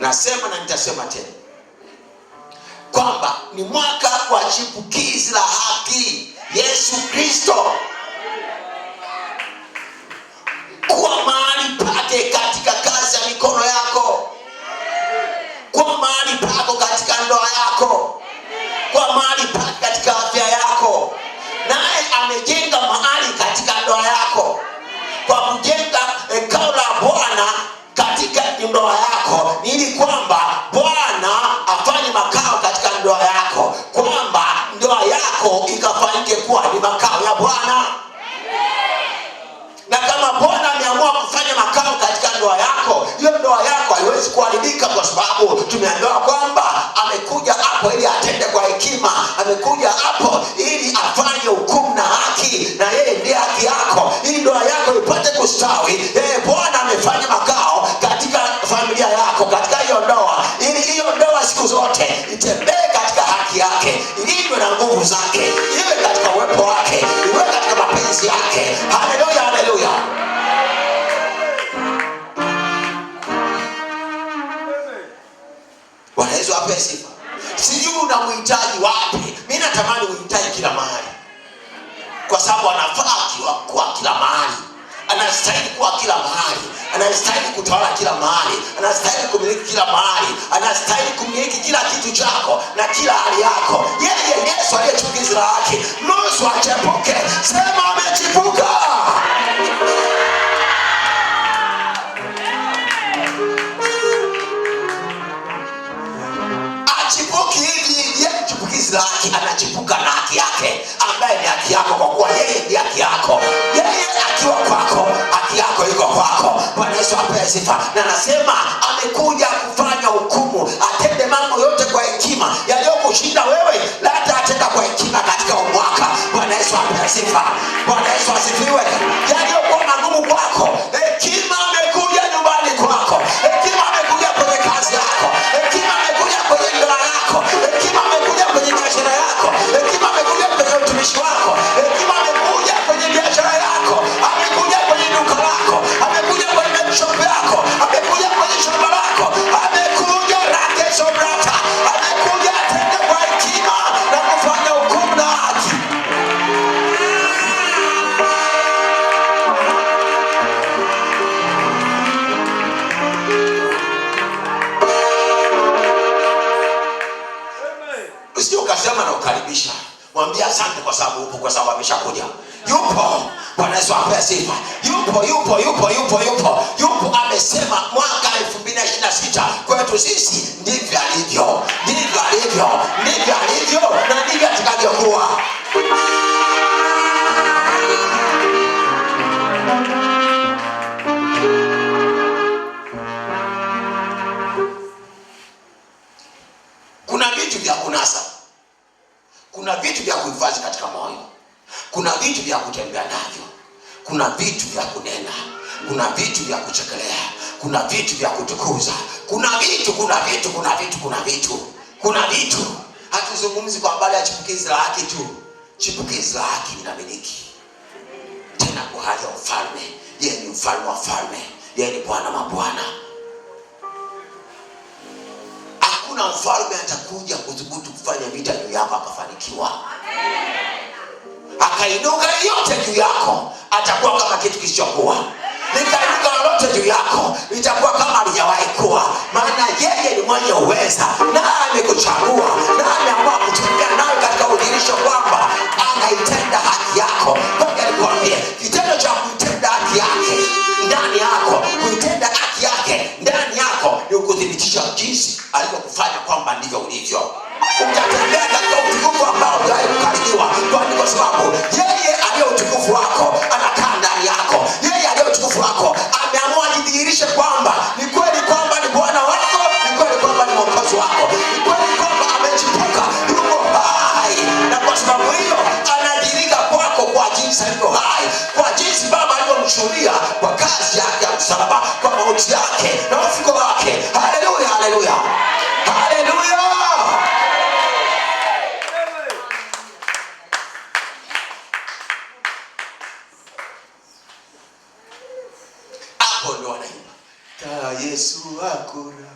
Nasema na nitasema tena kwamba ni mwaka wa chipukizi la haki, Yesu Kristo. Kuwa mahali pake katika kazi ya mikono yako, kuwa mahali pako katika ndoa yako, kuwa mahali pake katika afya yako. Naye amejenga mahali katika ndoa yako kwa kujenga hekalu la Bwana katika ndoa yako, ili kwamba Bwana afanye makao katika ndoa yako, kwamba ndoa yako ikafanyike kuwa ni makao ya Bwana. Na kama Bwana ameamua kufanya makao katika ndoa yako, hiyo ndoa yako haiwezi kuharibika, kwa sababu tumeambiwa kwamba amekuja hapo ili atende kwa hekima, amekuja hapo ili afanye hukumu na haki, na yeye ndiye haki yako, ili ndoa yako ipate kustawi. Bwana amefanya makao katika familia yako, katika hiyo ndoa, ili hiyo ndoa siku zote itembee katika haki yake, ilindwe na nguvu zake, iwe katika uwepo wake, iwe katika mapenzi yake. Haleluya, haleluya. Bwana Yesu apewe sifa. Sijui unamhitaji wapi. Mimi natamani umhitaji kila mahali, kwa sababu anafaa kuwa kila mahali, anastahili kuwa kila mahali, anastahili kutawala kila mahali, anastahili kumiliki kila mahali, anastahili kumiliki kila kitu chako na kila hali yako. Yeye Yesu aliyechukiza la haki, nusu achepuke. Sema amechipuka. Achipuki hivi, yeye chipukizi la haki anachipuka na haki yake, ambaye ni haki yako, kwa kuwa yeye ni haki yako. Yeye akiwa kwako, haki yako iko kwako. Bwana Yesu apewe sifa. Na anasema amekuja kufanya hukumu, atende mambo yote kwa hekima. Yaliyokushinda wewe, hata atenda kwa hekima katika mwaka. Bwana Yesu apewe sifa. Bwana Yesu asifiwe. Yaliyokuwa magumu kwako, hekima amekuja nyumbani kwako, hekima amekuja kwenye kazi yako, hekima amekuja kwenye ndoa yako, hekima amekuja kwenye biashara yako, hekima amekuja kwenye utumishi wako, hekima amekuja kwenye biashara yako, amekuja kwenye duka lako, amekuja kwenye shop yako, amekuja kwenye shamba lako, amekuja rake sobrata, amekuja atende kwa hekima na kufanya hukumu na haki. Usije ukasema na ukaribisha. Mwambie asante kwa sababu upo, kwa sababu ameshakuja. Yupo. Bwana Yesu apewe sifa. Yupo. Amesema mwaka 2026 kwetu sisi ndivyo alivyo na ndivyo atakavyokuwa. Kuna vitu vya kunasa, kuna vitu vya kuhifadhi katika moyo, kuna vitu vya kutembea navyo, kuna vitu vya kunena, kuna vitu vya kuchekelea, kuna vitu vya kutukuza, kuna vitu. Hatuzungumzi kwa habari ya chipukizi la haki tu. Chipukizi la haki linamiliki tena kwa hali ya ufalme. Yeye ni mfalme wa falme, yeye ni Bwana mabwana. Hakuna mfalme atakuja kudhubutu kufanya vita juu yako akafanikiwa, akainuka yote juu yako, atakuwa kama kitu kisichokuwa. Nikainuka lolote juu yako, itakuwa kama halijawahi kuwa. Maana yeye ni mwenye uweza, na amekuchagua, na ameamua kutembea nawe katika udhihirisho kwamba anaitenda haki yako. Ngoja nikwambie, kitendo cha kuitenda haki yake ndani yako, kuitenda haki yake ndani yako, ni kudhibitisha jinsi alivyokufanya kwamba ndivyo ulivyo. Utatembea katika utukufu ambao hujawahi kukaribiwa, kwa sababu yeye aliye utukufu wako anakaa ndani yako. Yeye aliye utukufu wako ameamua jidhihirishe kwamba ni kweli kwamba ni Bwana wako, ni kweli kwamba ni Mwokozi wako, ni kweli kwamba amechipuka, yuko hai. Na kwa sababu hiyo anadhihirika kwako kwa jinsi alivyo hai, kwa jinsi Baba alivyomshuhudia kwa kazi yake ya msalaba, kwa mauti yake na ufufuko wake. Haleluya, haleluya, haleluya. Hapo ndo wanaimba, kaa Yesu hakuna,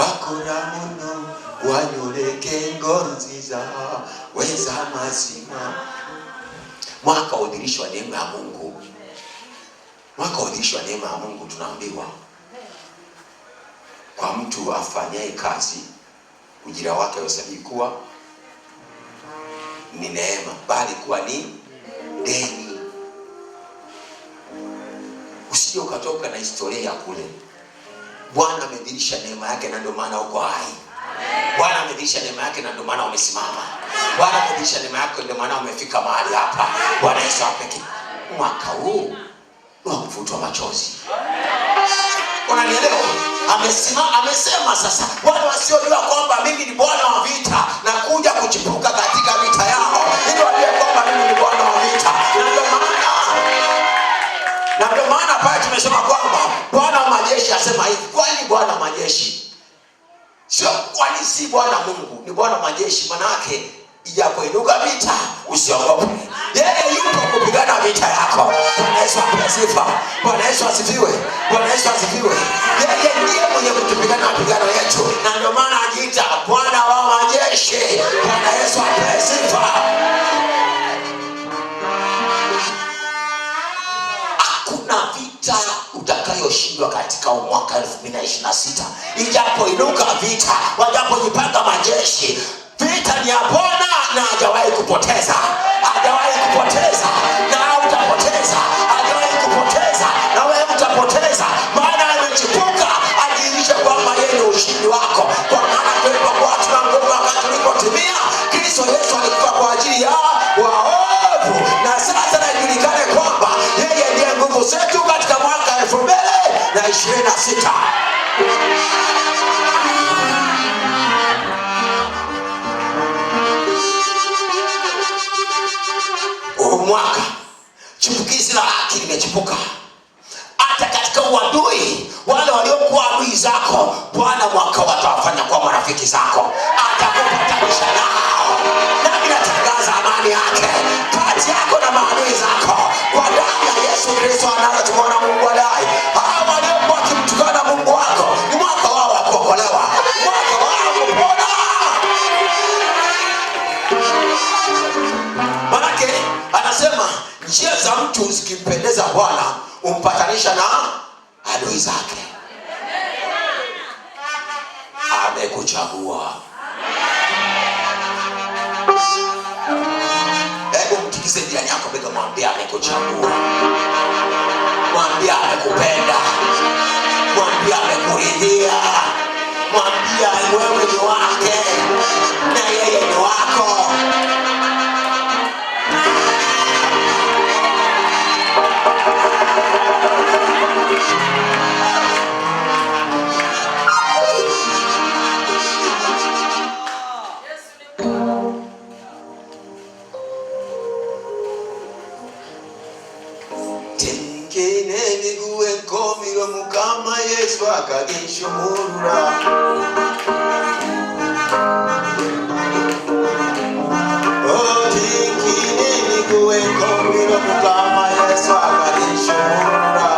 wakora muno wanyoleke ngoro nziza weza mazima. Mwaka wa udhihirisho wa neema ya Mungu. Mwaka wa udhihirisho wa neema ya Mungu, tunaambiwa kwa mtu afanyaye kazi ujira wake hauhesabiwi kuwa ni neema, bali kuwa ni deni. Usije ukatoka na historia ya kule. Bwana amedhihirisha neema yake na ndio maana uko hai. Bwana amedhihirisha neema yake na ndio maana umesimama. Bwana amedhihirisha neema yake ndio maana umefika mahali hapa. Bwana Yesu apeke. Mwaka huu ni kufutwa machozi. Unanielewa? Amesema sasa, wale wasiojua kwamba mimi ni Bwana wa vita na kuja kuchipuka katika vita yao, ili wajue kwamba mimi ni Bwana wa vita. Na ndio maana pale tumesema kwamba Bwana wa majeshi asema hivi. Kwani Bwana wa majeshi sio, kwani si Bwana Mungu, ni Bwana wa majeshi. Maana yake ijapoinuka vita usiogope. Yeye yupo kupigana vita yako. Bwana Yesu asifiwe. Bwana Yesu asifiwe. Bwana Yesu asifiwe. Yeye ndiye mwenye kupigana mapigano yetu. Na ndio maana anajiita Bwana wa majeshi. Bwana Yesu asifiwe. Hakuna vita utakayoshindwa katika mwaka 2026. Ijapoinuka vita, wajapojipanga majeshi, vita ni ya Bwana na hajawahi kupoteza. Hajawahi kupoteza na hautapoteza. Hajawahi kupoteza na wewe utapoteza. Maana amechipuka adhihirisha kwamba yeye ni ushindi wako. Kwa maana tulipokuwa tuna nguvu wakati tulipotimia, Kristo Yesu alikufa kwa ajili ya waovu. Na sasa najulikane kwamba yeye ndiye nguvu zetu katika mwaka 2026. Mwaka chipukizi la haki limechipuka. Hata katika uadui, wale waliokuwa adui zako, Bwana mwaka watawafanya kuwa marafiki zako. Atakupatanisha nao. Nami natangaza amani yake kati yako na maadui zako kwa damu ya Yesu Kristo anayetumwa Mungu adai. Hao waliokuwa wakimtukana Mungu wako, ni mwaka wao wa kuokolewa. Mwaka wao kupona. Manake anasema njia za mtu zikimpendeza Bwana umpatanisha na adui zake. Amekuchagua. Hebu mtikise jirani yako bega, mwambie amekuchagua. Mwambie amekupenda. Mwambie amekuridhia. Mwambie wewe ni wake na yeye ni wako. Tenkene niguwe komiro mukama Yesu akagishumura. Oh, tenkene niguwe komiro mukama Yesu akagishumura.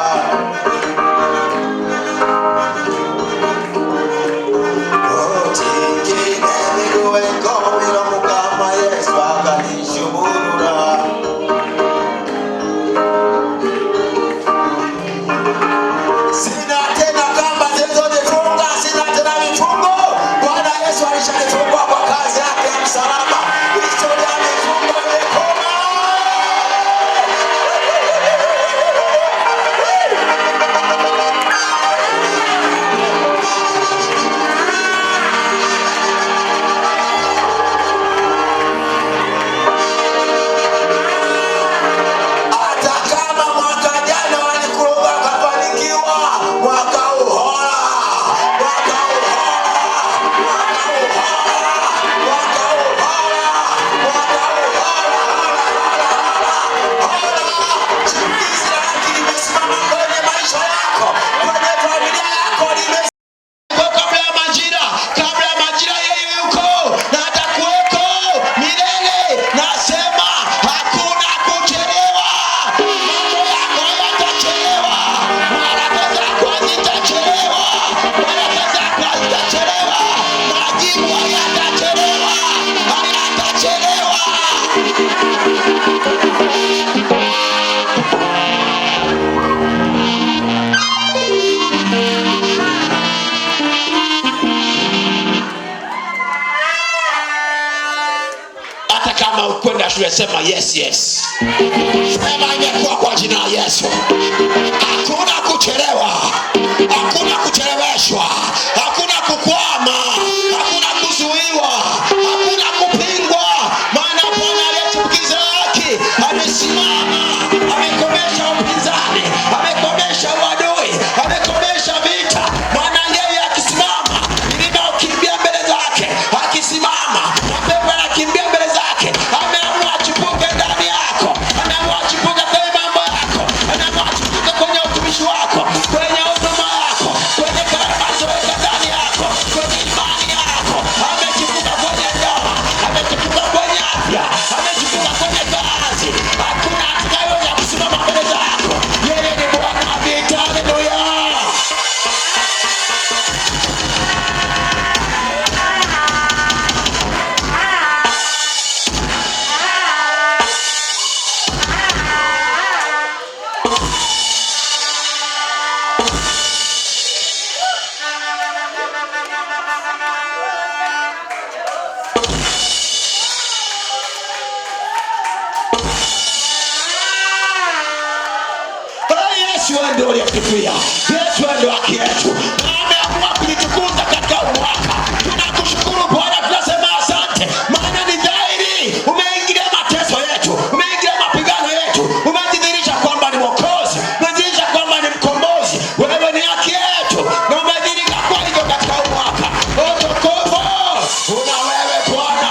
Oh, tenkene niguwe komiro mukama Yesu akagishumura. Sina tena kamba zilizonifunga, sina tena mifungo. kwenda shule, sema yes yes. Sema imekuwa kwa jina la Yesu. Hakuna kuchelewa, hakuna kucheleweshwa, hakuna kukwama, hakuna kuzuiwa, hakuna kupingwa, maana Bwana aliyetukuza haki amesimama, amekomesha upinzani, amekomesha uadui, amekomesha vita. Maana yeye akisimama, milima ukimbia mbele zake, akisimama mapepo yanakimbia mbele zake. Ameamua achipuke ndani yako, ameamua achipuke kwenye mambo yako, ameamua achipuke kwenye utumishi wako, kwenye huduma yako, kwenye karama zoweka ndani yako, kwenye imani yako. Amechipuka kwenye ndoa, amechipuka kwenye afya, amechipuka kwenye kazi. Hakuna atakayeweza kusimama mbele zako. Yeye ni Bwana wa vita. Haleluya. Yesu ndio aliyetufia. Yesu ndio haki yetu. Ameamua kujitukuza katika mwaka. Tunakushukuru Bwana, tunasema asante. Maana ni dhahiri umeingilia mateso yetu, umeingilia mapigano yetu, umejidhihirisha kwamba ni Mwokozi, umejidhihirisha kwamba ni mkombozi. Wewe ni haki yetu na umejidhihirisha kwa hivyo katika mwaka. Utukufu una wewe Bwana.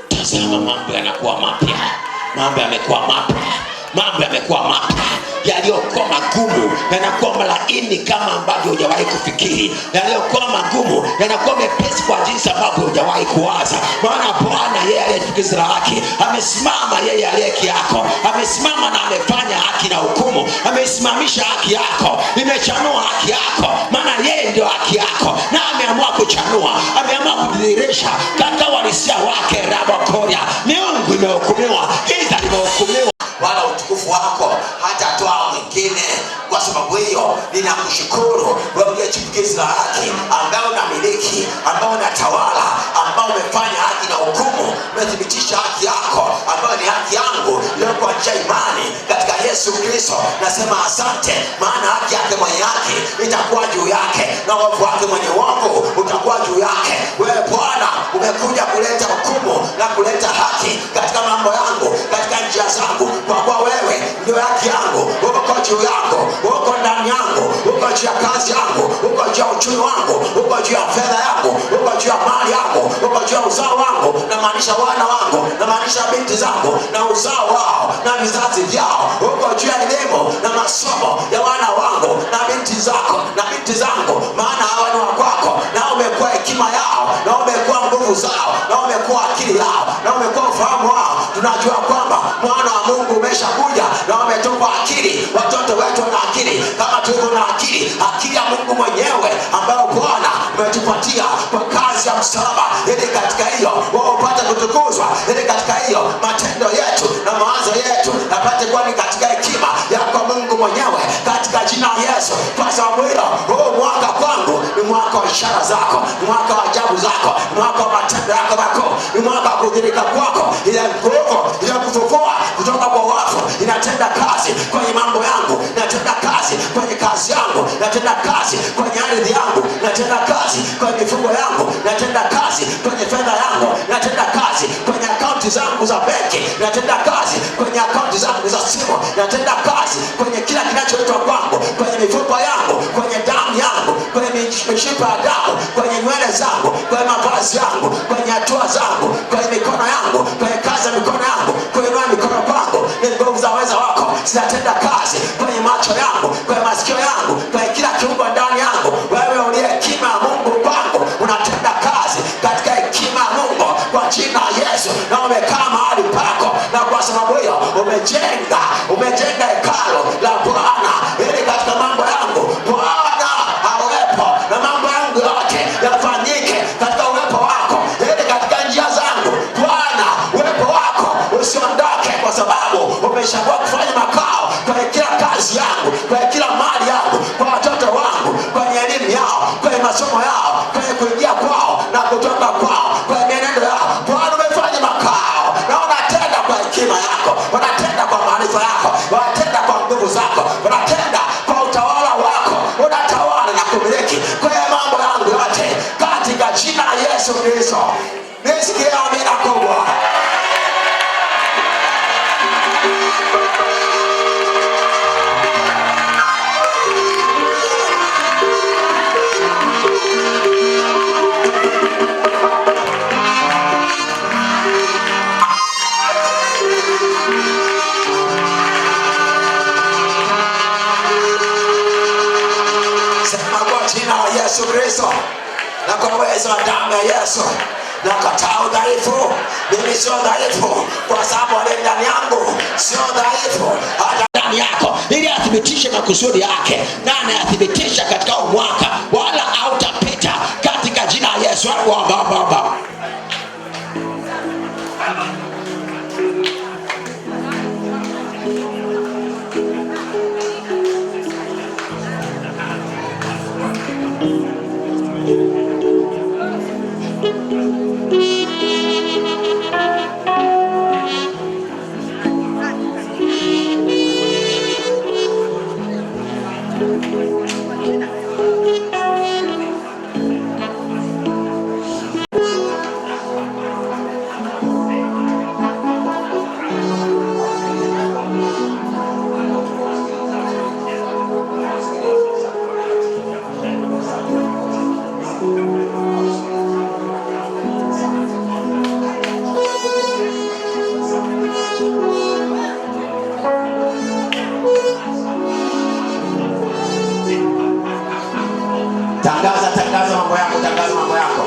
Tazama, mambo yanakuwa mapya, mambo yamekuwa mapya, mambo yamekuwa mapya. Yaliyokuwa magumu yanakuwa malaini kama ambavyo hujawahi kufikiri. Yaliyokuwa magumu yanakuwa mepesi kwa jinsi ambavyo hujawahi kuwaza. Maana Bwana yeye aliyetukuza haki amesimama, yeye aliyeki yako amesimama na amefanya haki na hukumu. Amesimamisha haki yako, imechanua haki yako, maana yeye ndio haki yako na ameamua kuchanua, ameamua kudhihirisha katika uhalisia wake. Rabokoria, miungu imehukumiwa, giza limehukumiwa, wala utukufu wako hatatoa mwingine. Kwa sababu hiyo ninakushukuru wewe uliyechipukizi la haki, ambao unamiliki, ambao unatawala, ambao umefanya haki na hukumu, umethibitisha haki yako ambayo ni haki yangu leo kwa njia imani katika Yesu Kristo. Nasema asante, maana haki yake mwenye haki itakuwa juu yake na uovu wake mwenye uovu utakuwa juu yake. Wewe Bwana umekuja kuleta hukumu na kuleta haki katika mambo yangu, katika njia zangu, kwa kuwa wewe ndio haki yangu. Uko juu yangu, uko ndani yangu, uko juu ya kazi yangu, uko juu ya uchumi wangu, uko juu ya fedha yangu, uko juu ya mali yangu, uko juu ya uzao wangu, na maanisha wana wangu, na maanisha binti zangu na uzao wao na vizazi vyao. Uko juu ya elimu na masomo ya wana wangu na binti zako na binti zangu, maana hawa ni wa kwako, na umekuwa hekima yao, na umekuwa nguvu zao, na umekuwa akili yao, na umekuwa ufahamu wao. Tunajua kwamba mwana wa Mungu umeshakuja na umetupa akili. Watoto wetu wana akili kama tulivyo na akili, akili ya Mungu mwenyewe ambayo Bwana umetupatia kwa kazi ya msalaba, ili katika hiyo wao upate kutukuzwa, ili katika hiyo matendo yetu na mawazo yetu yapate kuwa ni katika hekima yako Mungu mwenyewe, katika jina la Yesu. Kwa sababu hiyo huu mwaka kwangu ni mwaka wa ishara zako, ni mwaka wa ajabu zako, ni mwaka wa matendo yako makuu, ni mwaka wa kudhihirika kwako. Ile nguvu ile kufufua kutoka kwa wafu inatenda kazi kwenye mambo yangu, inatenda kazi kwenye kazi yangu, inatenda kazi kwenye ardhi yangu, inatenda kazi kwenye mifugo yangu, inatenda kazi kwenye fedha yangu, inatenda kazi kwenye akaunti zangu za benki, inatenda kazi kwenye akaunti zangu za simu, inatenda kazi kwenye kila kinachoitwa kwangu, kwenye mifupa yangu, kwenye damu yangu, kwenye mishipa ya damu, kwenye nywele zangu, kwenye mavazi yangu, kwenye hatua zangu, kwenye mikono yangu, kwenye kazi ya mikono yangu, kwenye mikono kwangu ni nguvu za uweza wako zinatenda kazi, kwenye macho yangu, kwenye masikio yangu, kwenye kila kiungo ndani yangu. Wewe uliye hekima ya Mungu kwangu unatenda kazi katika hekima ya Mungu kwa jina la Yesu, na umekaa mahali pako, na kwa sababu hiyo umejenga hekalo la Bwana, ili katika mambo yangu Bwana awepo na mambo yangu yote yafanyike nguvu zako, unatenda kwa utawala wako, unatawala na kumiliki kwenye mambo yangu yote katika jina la Yesu Kristo. Nisikie amina kubwa. Yesu Kristo, na kwa uwezo wa damu ya Yesu nakataa udhaifu. Mimi sio dhaifu kwa sababu aliye ndani yangu sio dhaifu, hata ndani yako, ili athibitishe makusudi yake, na anayathibitisha katika mwaka, wala hautapita katika jina la Yesu. Baba tangaza mambo yako, tangaza mambo yako.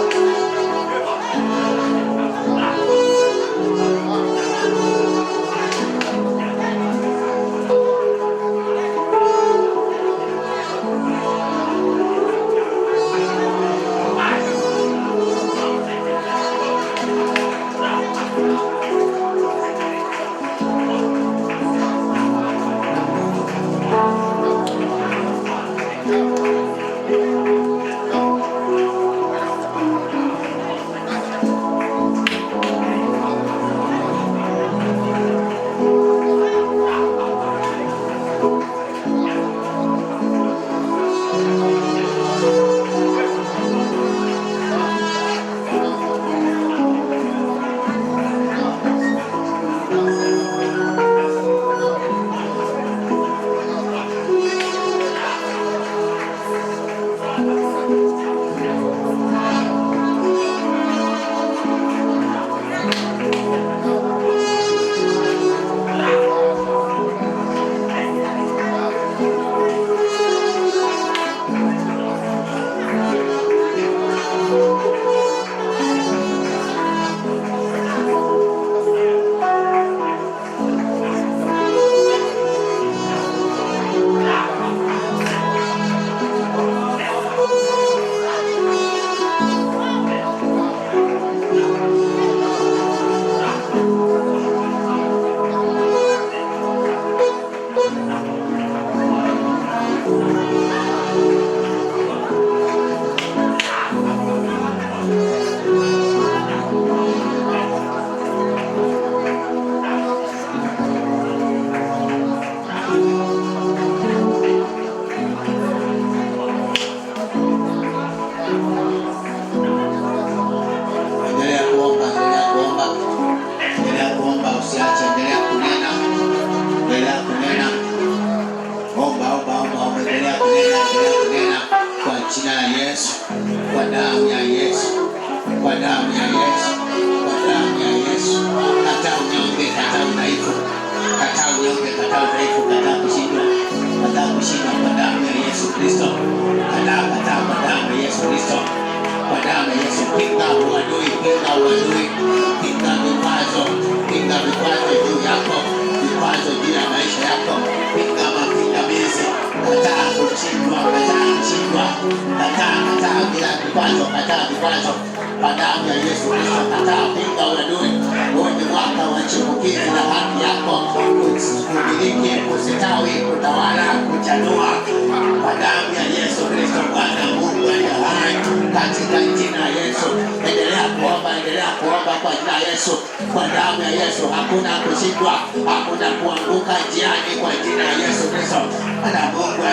Kwa damu ya Yesu hakuna kushindwa, hakuna kuanguka njiani kwa jina la Yesu Kristo.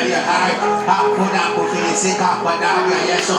aliye hai. Hakuna kufilisika kwa damu ya Yesu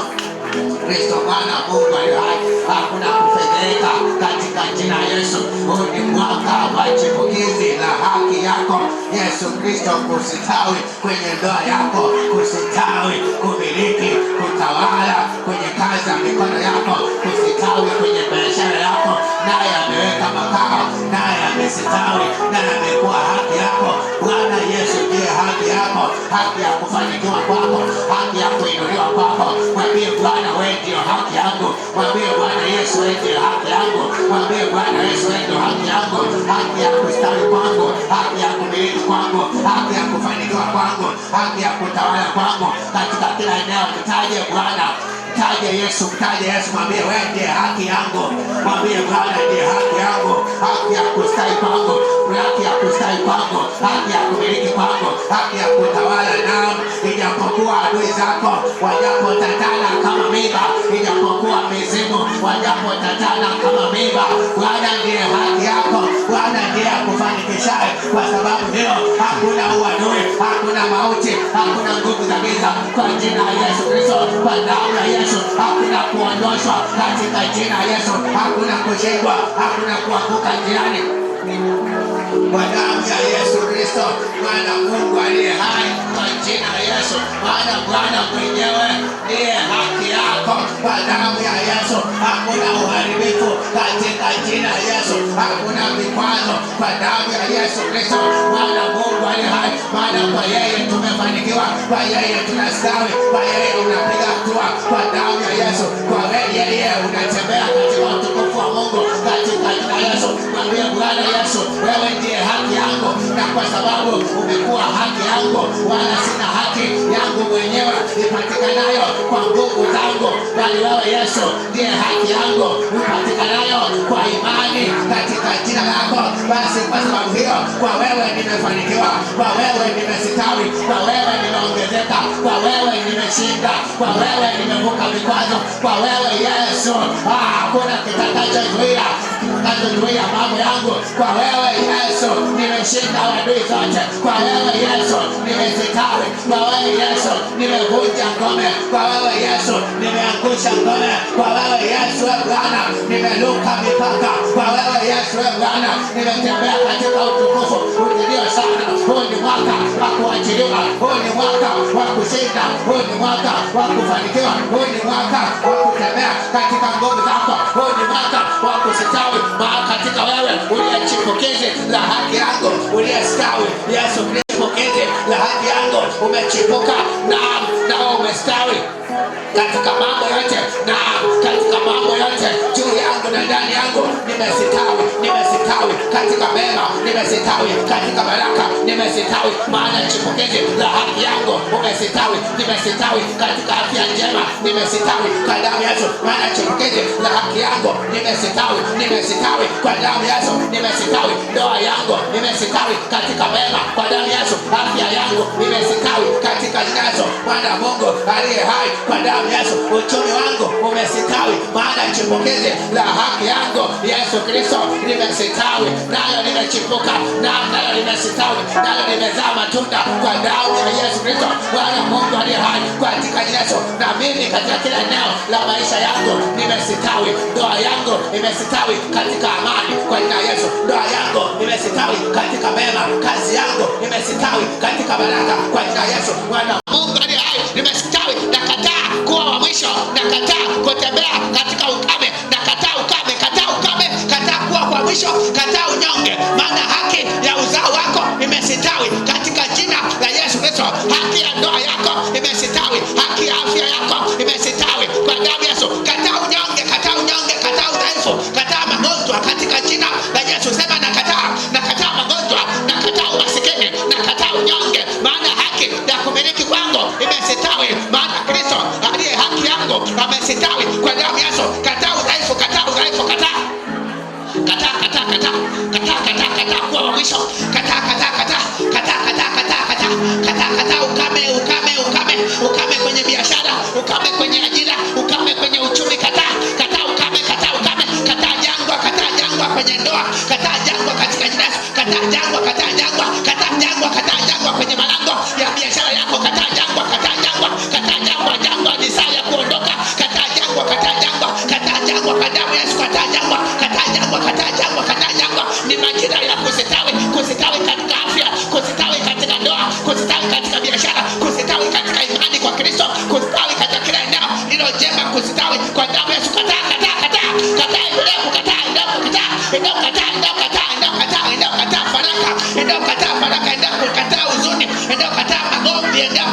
Kristo Bwana Mungu aliye hai. Hakuna kufedheka katika jina la Yesu. Huu ni mwaka wa chipukizi la haki yako Yesu Kristo, kusitawi kwenye ndoa yako, kusitawi kumiliki, kutawala kwenye kazi ya mikono yako, kusitawi kwenye biashara yako, naye ameweka makao, naye amesitawi, naye amekuwa haki yako. Bwana Yesu ndiye haki yako, haki ya kufanikiwa kwako, haki ya kuinuliwa kwako. Mwambie Bwana, wewe ndio haki yangu. Mwambie Bwana Yesu, wewe ndio haki yangu. Mwambie Bwana Yesu, wewe ndio haki yangu, haki ya kustawi kwangu, haki ya kumiliki kwangu, haki ya kufanikiwa kwangu, haki ya kutawala kwangu katika kila eneo. Mtaje Bwana, mtaje Yesu, mtaje Yesu. Mwambie wewe ndiye haki yangu. Mwambie Bwana ndiye haki yangu, haki ya kustawi kwangu, haki ya kustawi kwangu, haki ya kumiliki kwangu, haki ya kutawala. Naam, ijapokuwa adui zako wajapotatana kama miba, ijapokuwa mizimu wajapotatana kama miba, Bwana ndiye haki yako. Bwana ndiye akufanikishaye. Kwa sababu hiyo hakuna uadui, hakuna mauti, hakuna nguvu za giza. Kwa jina la Yesu Kristo, kwa damu ya Yesu, hakuna kuondoshwa katika jina la Yesu. Hakuna kushindwa, hakuna kuanguka njiani. Kwa damu ya Yesu Kristo, Mwana Mungu aliye hai, kwa jina la Yesu, maana Bwana mwenyewe ndiye haki yako. Kwa damu ya Yesu hakuna uharibifu katika jina la Yesu, hakuna vikwazo. Kwa damu ya Yesu Kristo, Mwana Mungu aliye hai, maana kwa yeye tumefanikiwa, kwa yeye tunastawi, kwa yeye unapiga hatua. Kwa damu ya Yesu, kwa yeye unatembea katika utukufu wa Mungu katika jina la Yesu. Mwambie Bwana Yesu, wewe ndiye haki yangu, na kwa sababu umekuwa haki yangu, wala sina haki yangu mwenyewe ipatikanayo kwa nguvu zangu, bali wewe Yesu ndiye haki yangu ipatikanayo kwa imani katika jina lako. Basi kwa sababu hiyo, kwa wewe nimefanikiwa, kwa wewe nimesitawi, kwa wewe nimeongezeka, kwa wewe nimeshinda, kwa wewe nimevuka vikwazo, kwa wewe Yesu hakuna kitakachozuia mambo yangu. Kwa wewe Yesu nimeshinda adui zote, kwa wewe Yesu nimesitawi, kwa wewe Yesu nimevunja ngome, kwa wewe Yesu nimeangusha ngome, kwa wewe Yesu Bwana nimeluka mipaka, kwa wewe Yesu Bwana nimetembea katika utukufu ulio sana. Huu ni mwaka wa kuachiliwa, huu ni mwaka wa kushinda, huu ni mwaka wa kufanikiwa, huu ni mwaka wa kutembea katika nguvu zako, huu ni mwaka wa kusitawi katika wewe uliye chipukizi la haki yangu, uliyestawi. Yesu Kristo chipukizi la haki yangu, umechipuka na umestawi katika mambo yote, na katika mambo yote juu yangu na ndani yangu nimesitawi katika mema, nimesitawi katika baraka, nimesitawi maana chipukizi la haki yangu umesitawi, nimesitawi katika afya njema, nimesitawi kwa damu ya Yesu, maana chipukizi la haki yangu nimesitawi kwa damu ya Yesu, nimesitawi ndoa yangu, nimesitawi katika mema kwa damu ya Yesu, afya yangu nimesitawi katika jina la Yesu, Mwana Mungu aliye hai, kwa damu ya Yesu, uchumi wangu umesitawi, maana chipukizi la haki yangu Yesu Kristo nimesitawi, nayo nimechipuka, nayo nimesitawi, nayo nimezaa matunda kwa damu ya Yesu Kristo, Bwana Mungu aliye hai, katika jina la Yesu. Na mimi katika kila eneo la maisha yangu nimesitawi, ndoa yangu imesitawi katika amani kwa jina la Yesu, ndoa yangu imesitawi katika mema, kazi yangu imesitawi katika baraka kwa jina la Yesu, Bwana Mungu aliye hai, nimesitawi. Nakataa kuwa wa mwisho, nakataa kutembea katika ukame, nakataa ukame, kataa kuwa kwa mwisho, kataa unyonge, maana haki ya uzao wako imesitawi katika jina la Yesu Kristo. Haki ya ndoa yako imesitawi, haki ya afya yako imesitawi kwa damu ya Yesu. Kataa unyonge, kataa udhaifu, kataa magonjwa katika jina la Yesu. Sema nakataa magonjwa, nakataa umasikini, nakataa unyonge, maana haki ya kumiliki kwangu imesitawi, maana Kristo aliye haki yangu amesitawi kwa damu ya Yesu. Kataa udhaifu, kataa kuwa wa mwisho, kataa ukame kwenye biashara, ukame kwenye kustawi katika biashara, kustawi katika imani kwa Kristo, kustawi katika kila eneo lilo jema, kustawi kwa damu ya Yesu. Kataa endelea kukataa, endelea kukataa faraka, endelea kukataa huzuni, endelea kukataa magomvi, endelea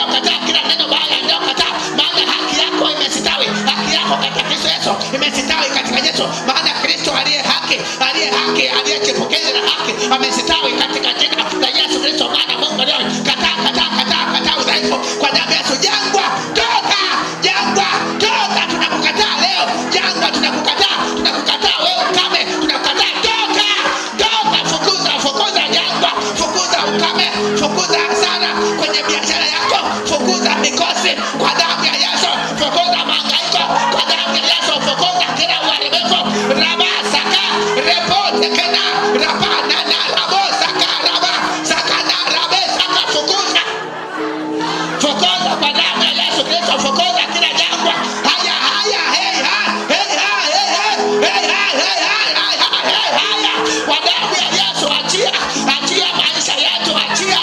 kukataa kila neno baya, endelea kukataa, maana haki yako imesitawi, haki yako katika Kristo Yesu imesitawi katika Yesu, maana Kristo aliye haki, aliye chepokezi na haki amesitawi katika jina la Yesu Kristo mwana Mungu leo. Kataa udhaifu kwa damu ya Yesu. Jangwa toka, tunakukataa leo. Jangwa tunakukataa wewe ukame, tunakukataa, toka, fukuza jangwa, fukuza ukame, fukuza hasara kwenye biashara yako, fukuza mikosi kwa damu ya Yesu, fukuza mahangaiko kwa damu ya Yesu, fukuza kila uharibifu. Rabasaka repote kena rabana na rabosaka rabasaka na rabesaka, fukuza kwa damu ya Yesu Kristo, fukuza kila jangwa. Haya kwa damu ya Yesu, achia maisha yetu, achia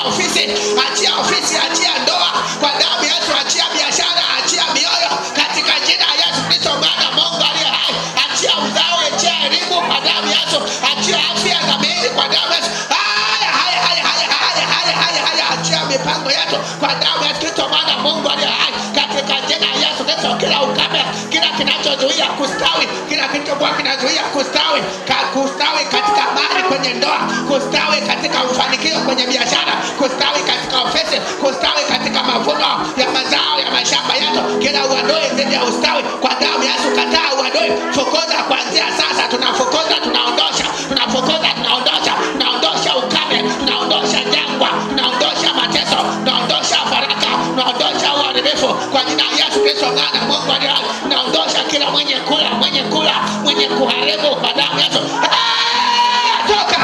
ofisi, achia ndoa kwa damu ya Yesu, achia biashara, achia mioyo katika jina la Yesu Kristo mwana Mungu aliye hai, achia uzao, achia elimu kwa damu ya Yesu, achia afya za miili kwa damu ya Yesu. Achia mipango yetu kwa damu ya Kristo mwana Mungu aliye hai, katika jina la Yesu Kristo. Kila ukame, kila kinachozuia kustawi, kila kitu kwa kinazuia kustawi katika amani kwenye ndoa, kustawi katika mafanikio kwenye biashara, kustawi katika ofisi, kustawi katika mavuno ya mazao ya mashamba yetu, kila uadui dhidi ya ustawi kwa damu ya Yesu. Kataa uadui, fukuza kuanzia sasa. Tunafukuza, tunaondosha ukame, tunaondosha jangwa, tunaondosha mateso, tunaondosha faraka, tunaondosha uharibifu kwa jina la Yesu Kristo mwana Mungu aliye hai. Tunaondosha kila mwenye kuharibu kwa damu ya Yesu. Toka.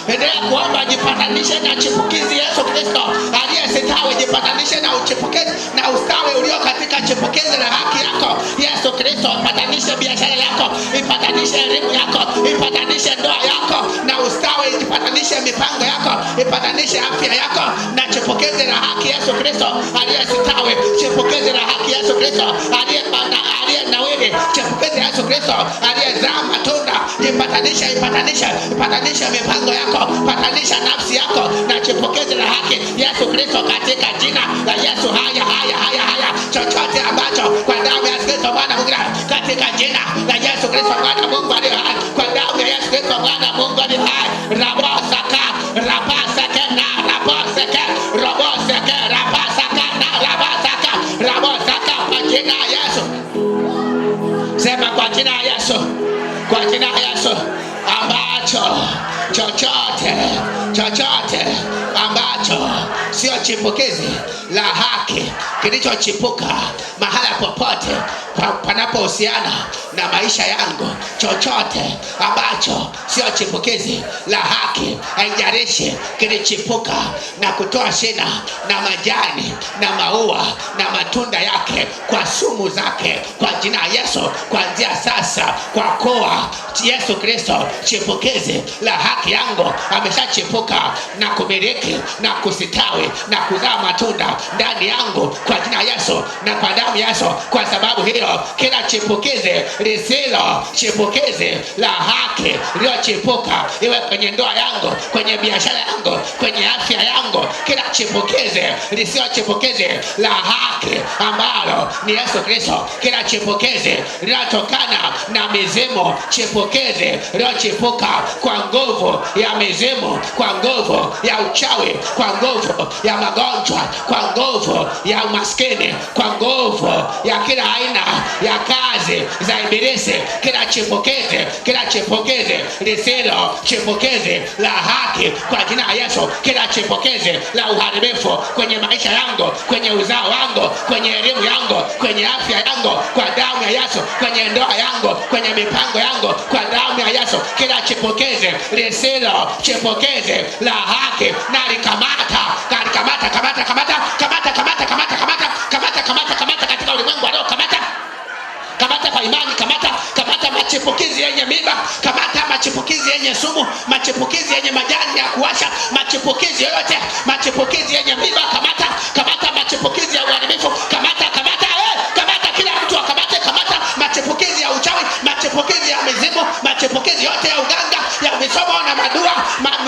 Endelea kuomba, jipatanishe na chipukizi Yesu Kristo aliyesitawi, jipatanishe na uchipukizi na ustawi ulio katika chipukizi la haki yako Yesu Kristo. Ipatanishe biashara yako, ipatanishe elimu yako, ipatanishe ndoa yako na ustawi, ipatanishe mipango yako, ipatanishe afya yako na chipukizi la haki Yesu Kristo aliyesitawi, chipukizi la haki Yesu Kristo aliyenawiri, chipukizi Yesu Kristo aliyezaa matunda. Ipatanisha mipango yako, patanisha nafsi yako na chipukizi la haki Yesu Kristo katika jina la Yesu. Haya chochote ambacho kwa damu ya Yesu Kristo mwana Mungu, katika jina la Yesu Kristo mwana Mungu aliye hai, kwa damu ya Yesu Kristo mwana Mungu aliye hai, rabosaka na rabosaka kwa jina la Yesu. Sema kwa jina la Yesu, kwa jina la Yesu, ambacho chochote ambacho sio chipukizi la haki kilichochipuka mahala popote panapohusiana na maisha yangu, chochote ambacho sio chipukizi la haki, haijalishi kilichipuka na kutoa shina na majani na maua na matunda yake kwa sumu zake, kwa jina la Yesu, kuanzia sasa, kwa kuwa Yesu Kristo chipukizi la haki yangu ameshachipuka na kumiliki na kusitawi na kuzaa matunda ndani yangu kwa jina la Yesu na kwa damu ya Yesu. Kwa sababu hiyo, kila chipukizi lisilo chipukizi la haki lililochipuka, iwe kwenye ndoa yangu, kwenye biashara yangu, kwenye afya yangu, kila chipukizi lisilo chipukizi la haki ambalo ni Yesu Kristo, kila chipukizi linatokana na mizimu, chipukizi lililochipuka kwa nguvu ya mizimu, kwa nguvu ya uchawi, kwa nguvu ya magonjwa, kwa nguvu ya umaskini, kwa nguvu ya kila aina ya kazi za ibilisi, kila chipukizi lisilo chipukizi la haki kwa jina la Yesu, kila chipukizi la uharibifu kwenye maisha yangu, kwenye uzao wangu, kwenye elimu yangu, kwenye afya yangu, kwa damu ya Yesu, kwenye ndoa yangu, kwenye mipango yangu, kwa damu ya Yesu, kila chipukizi lisilo chipukizi la haki na likamata katika ulimwengu leo. Kamata kwa imani, kamata machipukizi yenye mimba, kamata machipukizi yenye sumu, machipukizi yenye majani ya kuwasha, machipukizi yoyote, machipukizi yenye miba, kamata, kamata machipukizi ya uharibifu, kamata, kamata, kamata kila mtu akamate, kamata machipukizi ya uchawi, machipukizi ya mizimu, machipukizi yote ya uganga, ya misomo na madua,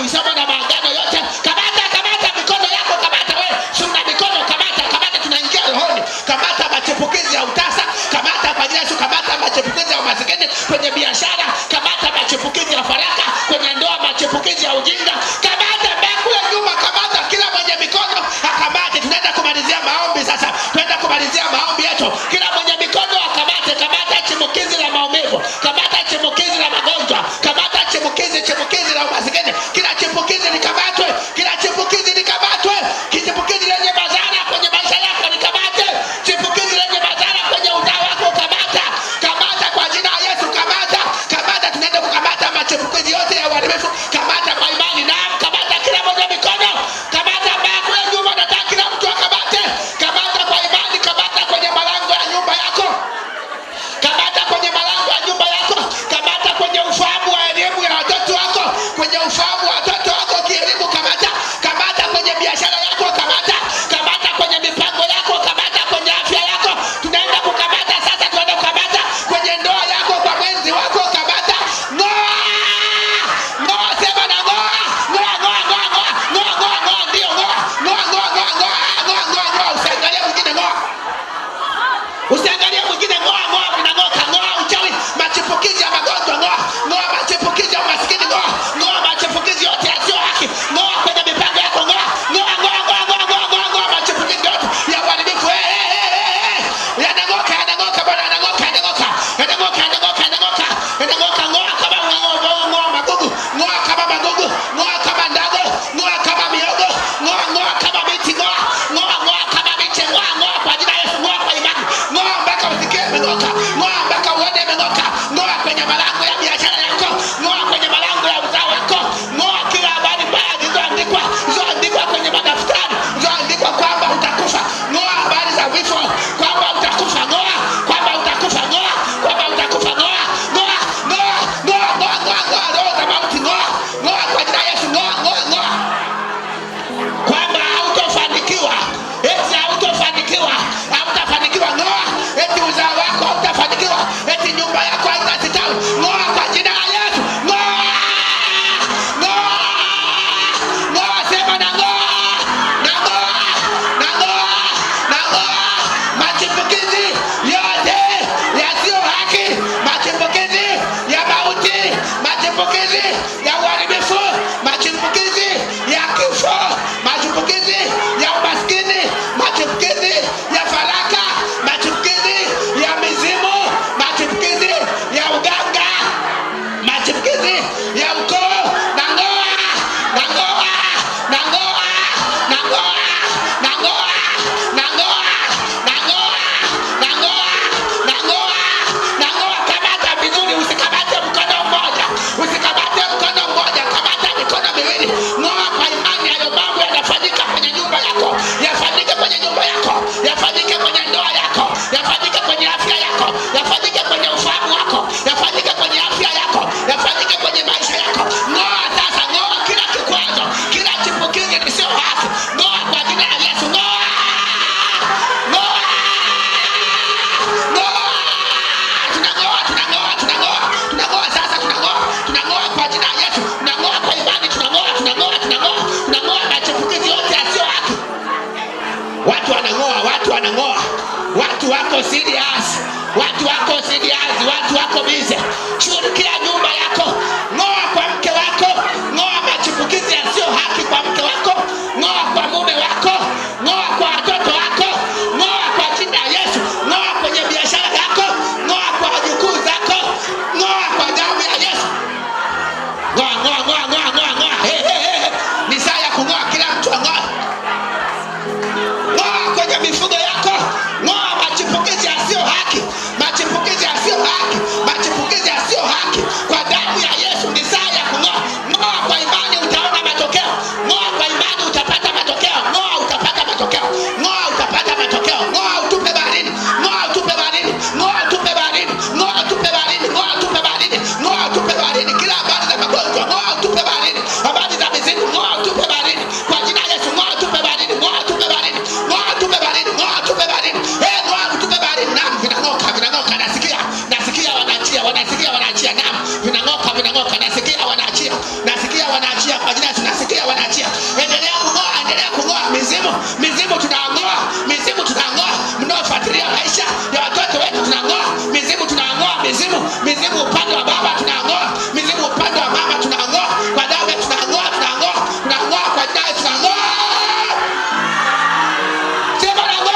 misomo na maagano yote, kamata, kamata mikono yako, kamata wewe, suna mikono, kamata, kamata, tunaingia rohoni, kamata machipukizi ya utasa, kamata kwa Yesu, kamata machipukizi ya umasikini kwenye biashara, kamata machipukizi ya faraka kwenye ndoa, machipukizi ya ujinga, kamata kule nyuma, kamata kila mwenye mikono akamate. Tunaenda kumalizia maombi sasa, tunaenda kumalizia maombi yetu. Kila mwenye mikono akamate, kamata chipukizi la maumivu, kamata chipukizi la magonjwa, kamata chipukizi la umasikini, kila chipukizi likamatwe, kila chipukizi likamatwe, chipukizi lenye madhara kwenye maisha yako likamate, chipukizi lenye madhara kwenye uzao wako kamata, kamata kwa jina la Yesu, kamata, kamata. Tunaenda kukamata machipukizi yote ya uharibifu, kamata kwa imani, na kamata kila mwenye mikono, kamata kule nyuma, nataka kila mtu akamate, kamata kwa imani, kamata kwenye malango ya nyumba yako, kamata kwenye malango ya nyumba yako, kamata kwenye ufahamu wa elimu ya watoto wako, kwenye ufahamu wa watoto wako kielimu, kamata, kamata kwenye biashara yako, kamata, kamata kwenye mipango yako, kamata kwenye afya yako. Tunaenda kukamata sasa, tunaenda kukamata kwenye ndoa yako, kwa mwenzi wako, kamata, ngoa, ngoa, sema na ngoa, ngoa, ngoa, ngoa, ngoa, ngoa, ngoa, ndio ngoa, ngoa, ngoa, ngoa, ngoa, ngoa, ngoa, ngoa, usiangalie mwingine, ngoa, usiangalie mwingine, ngoa, ngoa, vinang'oka, ngoa uchawi, machipukizi ya magonjwa, ngoa, ngoa machipukizi ya umasikini, ngoa, ngoa machipukizi yote yasiyo haki, ngoa kwenye mipango yako, ngoa, ngoa, ngoa, ngoa, ngoa, ngoa, ngoa, ngoa machipukizi yote ya uharibifu, yanang'oka, yanang'oka, Bwana, yanang'oka, yanang'oka, yanang'oka, yanang'oka, yanang'oka, yanang'oka, ngoa kama ngoa magugu, ngoa kama magugu, ngoa kama ndago, ngoa kama miogo, ngoa, ngoa kama miti, ngoa, ngoa, ngoa kama miche, ngoa, ngoa kwa jina la Yesu, ngoa kwa imani, ngoa mpaka usikie imeng'oka, ngoa mpaka uone imeng'oka, ngoa kwenye malango ya biashara yako, ngoa kwenye malango ya uzao wako, ngoa kila habari mbaya zilizoandikwa kwenye madaftari, zilizoandikwa kwamba utakufa, ngoa habari za vifo kwamba utakufa, ngoa kwamba utakufa, ngoa kwamba utakufa, ngoa, ngoa, ngoa, ngoa, ngoa, ngoa, ngoa roho za mauti, ngoa, ngoa kwa jina la Yesu, ngoa, ngoa, ngoa kwamba hautofanikiwa, eti hautofanikiwa, hautafanikiwa, ngoa, eti uzao wako hautafanikiwa, eti nyumba yako haitastawi, ngoa kwa jina la Yesu, ngoa, ngoa, ngoa, sema na ngoa, na ngoa, na ngoa, na ngoa machipukizi yote yasiyo haki, machipukizi ya mauti, machipukizi ya uharibifu, machipukizi ya kifo, machipukizi ya umaskini, machipukizi ya faraka, machipukizi ya mizimu, machipukizi ya uganga, machipukizi ya ukoo, na ngoa, na ngoa, na ngoa, na ngoa, na ngoa, na ngoa, na ngoa, na ngoa, na ngoa, na ngoa. Kamata vizuri, usikamate mkono mmoja, usikamate mkono mmoja, kamata mikono miwili, ngoa kwa imani. Hayo mambo yanafanyika kwenye nyumba yako, yafanyike kwenye nyumba yako, yafanyike kwenye ndoa yako, yafanyike kwenye afya yako, yafanyike kwenye ufahamu wako, yafanyike kwenye afya yako, yafanyike kwenye maisha yako. Ngoa sasa, ngoa kila kikwazo, kila chipukizi lisio haki, ngoa kwa jina la Yesu, ngoa, ngoa, ngoa, tunangoa, tunangoa, tunangoa, tunangoa sasa, tunangoa, tunangoa kwa jina la Yesu, tunangoa kwa imani, tunangoa, tunangoa, tunangoa, tunangoa machipukizi yote yasiyo haki. Watu wanangoa, watu wanangoa, watu wako serious, watu wako serious, watu wako busy. Shughulikia nyumba yako, ngoa kwa mke wako, ngoa machipukizi yasiyo haki kwa mke wako, ngoa kwa mume wako, ngoa kwa watoto wako, ngoa kwa jina la Yesu, ngoa kwenye biashara yako, ngoa kwa wajukuu zako, ngoa kwa damu ya Yesu, ngoa, ngoa, ngoa, ngoa, ngoa, ngoa. Ni saa ya kung'oa, kila mtu ang'oa. Ngoa kwenye mifugo yako, ngoa machipukizi yasiyo haki, machipukizi yasiyo haki, machipukizi yasiyo haki wanaachia kwa jina tunasikia wanaachia. Endelea kung'oa mizimu tunang'oa, mnaofuatilia maisha ya watoto wetu tunang'oa mizimu upande wa baba tunang'oa, mizimu upande wa mama tunang'oa, kwa damu tunang'oa kwa jina tunang'oa. Sema nang'oa.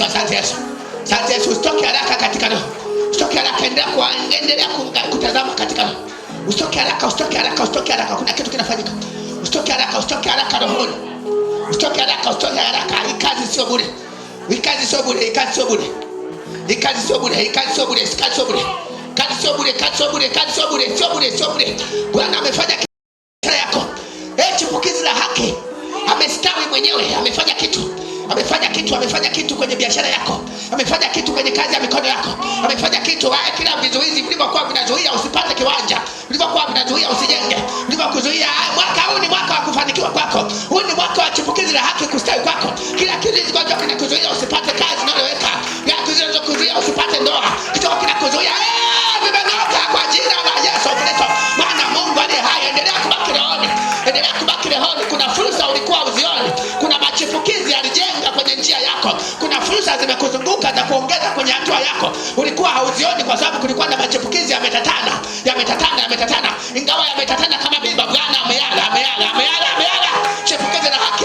Asante Yesu. Usitoke haraka katika roho. Usitoke haraka, endelea kutazama katika roho. Usitoke haraka. Kuna kitu kinafanyika. Usitoke haraka rohoni. Usitoke haraka. Hii kazi sio bure. Bwana amefanya kitu yako. Chipukizi la haki. Amestawi mwenyewe, amefanya kitu kwenye biashara yako, amefanya kitu kwenye kazi ya mikono yako, amefanya kitu. Kila vizuizi vilivyokuwa vinazuia usipate kiwanja, vilivyokuwa vinazuia usijenge, vilivyokuzuia, mwaka huu ni mwaka wa kufanikiwa kwako. Huu ni mwaka wa chipukizi la haki kustawi kwako. Kila kitu kinakuzuia usipate kazi unayoweka, kinakuzuia usipate ndoa, kitu kinakuzuia vimenoka kwa jina la Yesu Kristo, Bwana Mungu aliye hai. Endelea kubaki rohoni. Kuna fursa ulikuwa uzioni. Kuna machipukizi yalijenga kwenye njia yako. Kuna fursa zimekuzunguka za kuongeza kwenye hatua yako. Ulikuwa hauzioni kwa sababu kulikuwa na machipukizi yametatana. Ingawa yametatana kama mimba, Bwana ameyala. Chipukizi la haki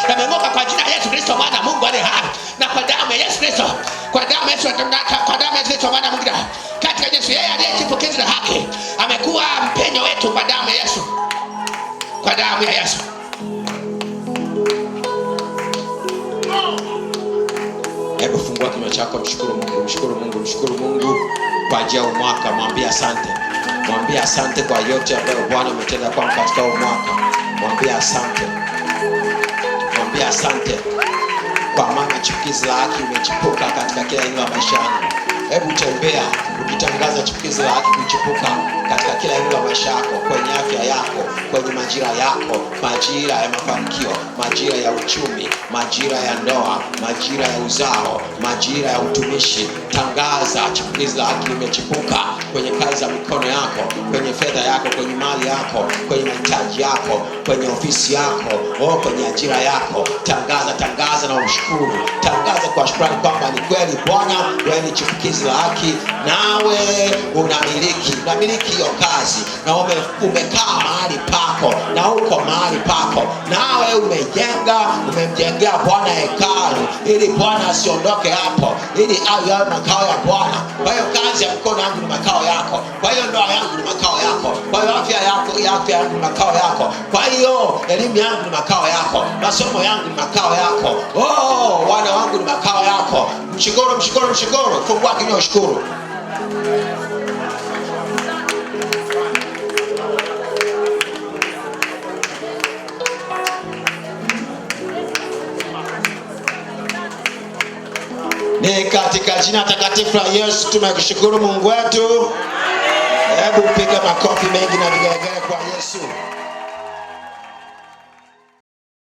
yameng'oka kwa jina la Yesu Kristo, Bwana Mungu aliye hai. Na kwa damu ya Yesu Kristo, Bwana Mungu katika Yesu, yeye aliye chipukizi la haki amekuwa mpenyo wetu kwa damu ya Yesu. Hebu fungua kinywa chako, mshukuru Mungu kwa ajili ya mwaka. Mwambie asante kwa yote ambayo Bwana ametenda kwangu katika mwaka. Mwambie asante kwa maana chipukizi la haki imechipuka katika kila eneo la maisha yangu. Hebu tembea ukitangaza chipukizi la haki kuchipuka katika kila eneo la maisha yako, kwenye afya yako, kwenye majira yako, majira ya mafanikio, majira ya uchumi, majira ya ndoa, majira ya uzao, majira ya utumishi. Tangaza chipukizi la haki limechipuka kwenye kazi za mikono yako, kwenye fedha yako, kwenye mali yako, kwenye mahitaji yako, kwenye ofisi yako, kwenye ajira yako. Tangaza na ushukuru. Tangaza kwa shukrani kwamba ni kweli Bwana wewe ni chipukizi la haki, nawe unamiliki hiyo kazi, na umekaa mahali pako, na uko mahali pako, nawe umemjengea Bwana hekalu, ili Bwana asiondoke hapo, ili awe makao ya Bwana. Kwa hiyo kazi ya mkono yangu ni makao yako, kwa hiyo ndoa yangu ni makao yako, kwa hiyo afya yangu ni makao yako, kwa hiyo elimu yangu ni makao yako, masomo yangu ni makao yako, wana wangu ni makao yako. Mshukuru. Fungua kinywa, shukuru. Ni katika jina takatifu la Yesu tumekushukuru Mungu wetu. Hebu piga makofi.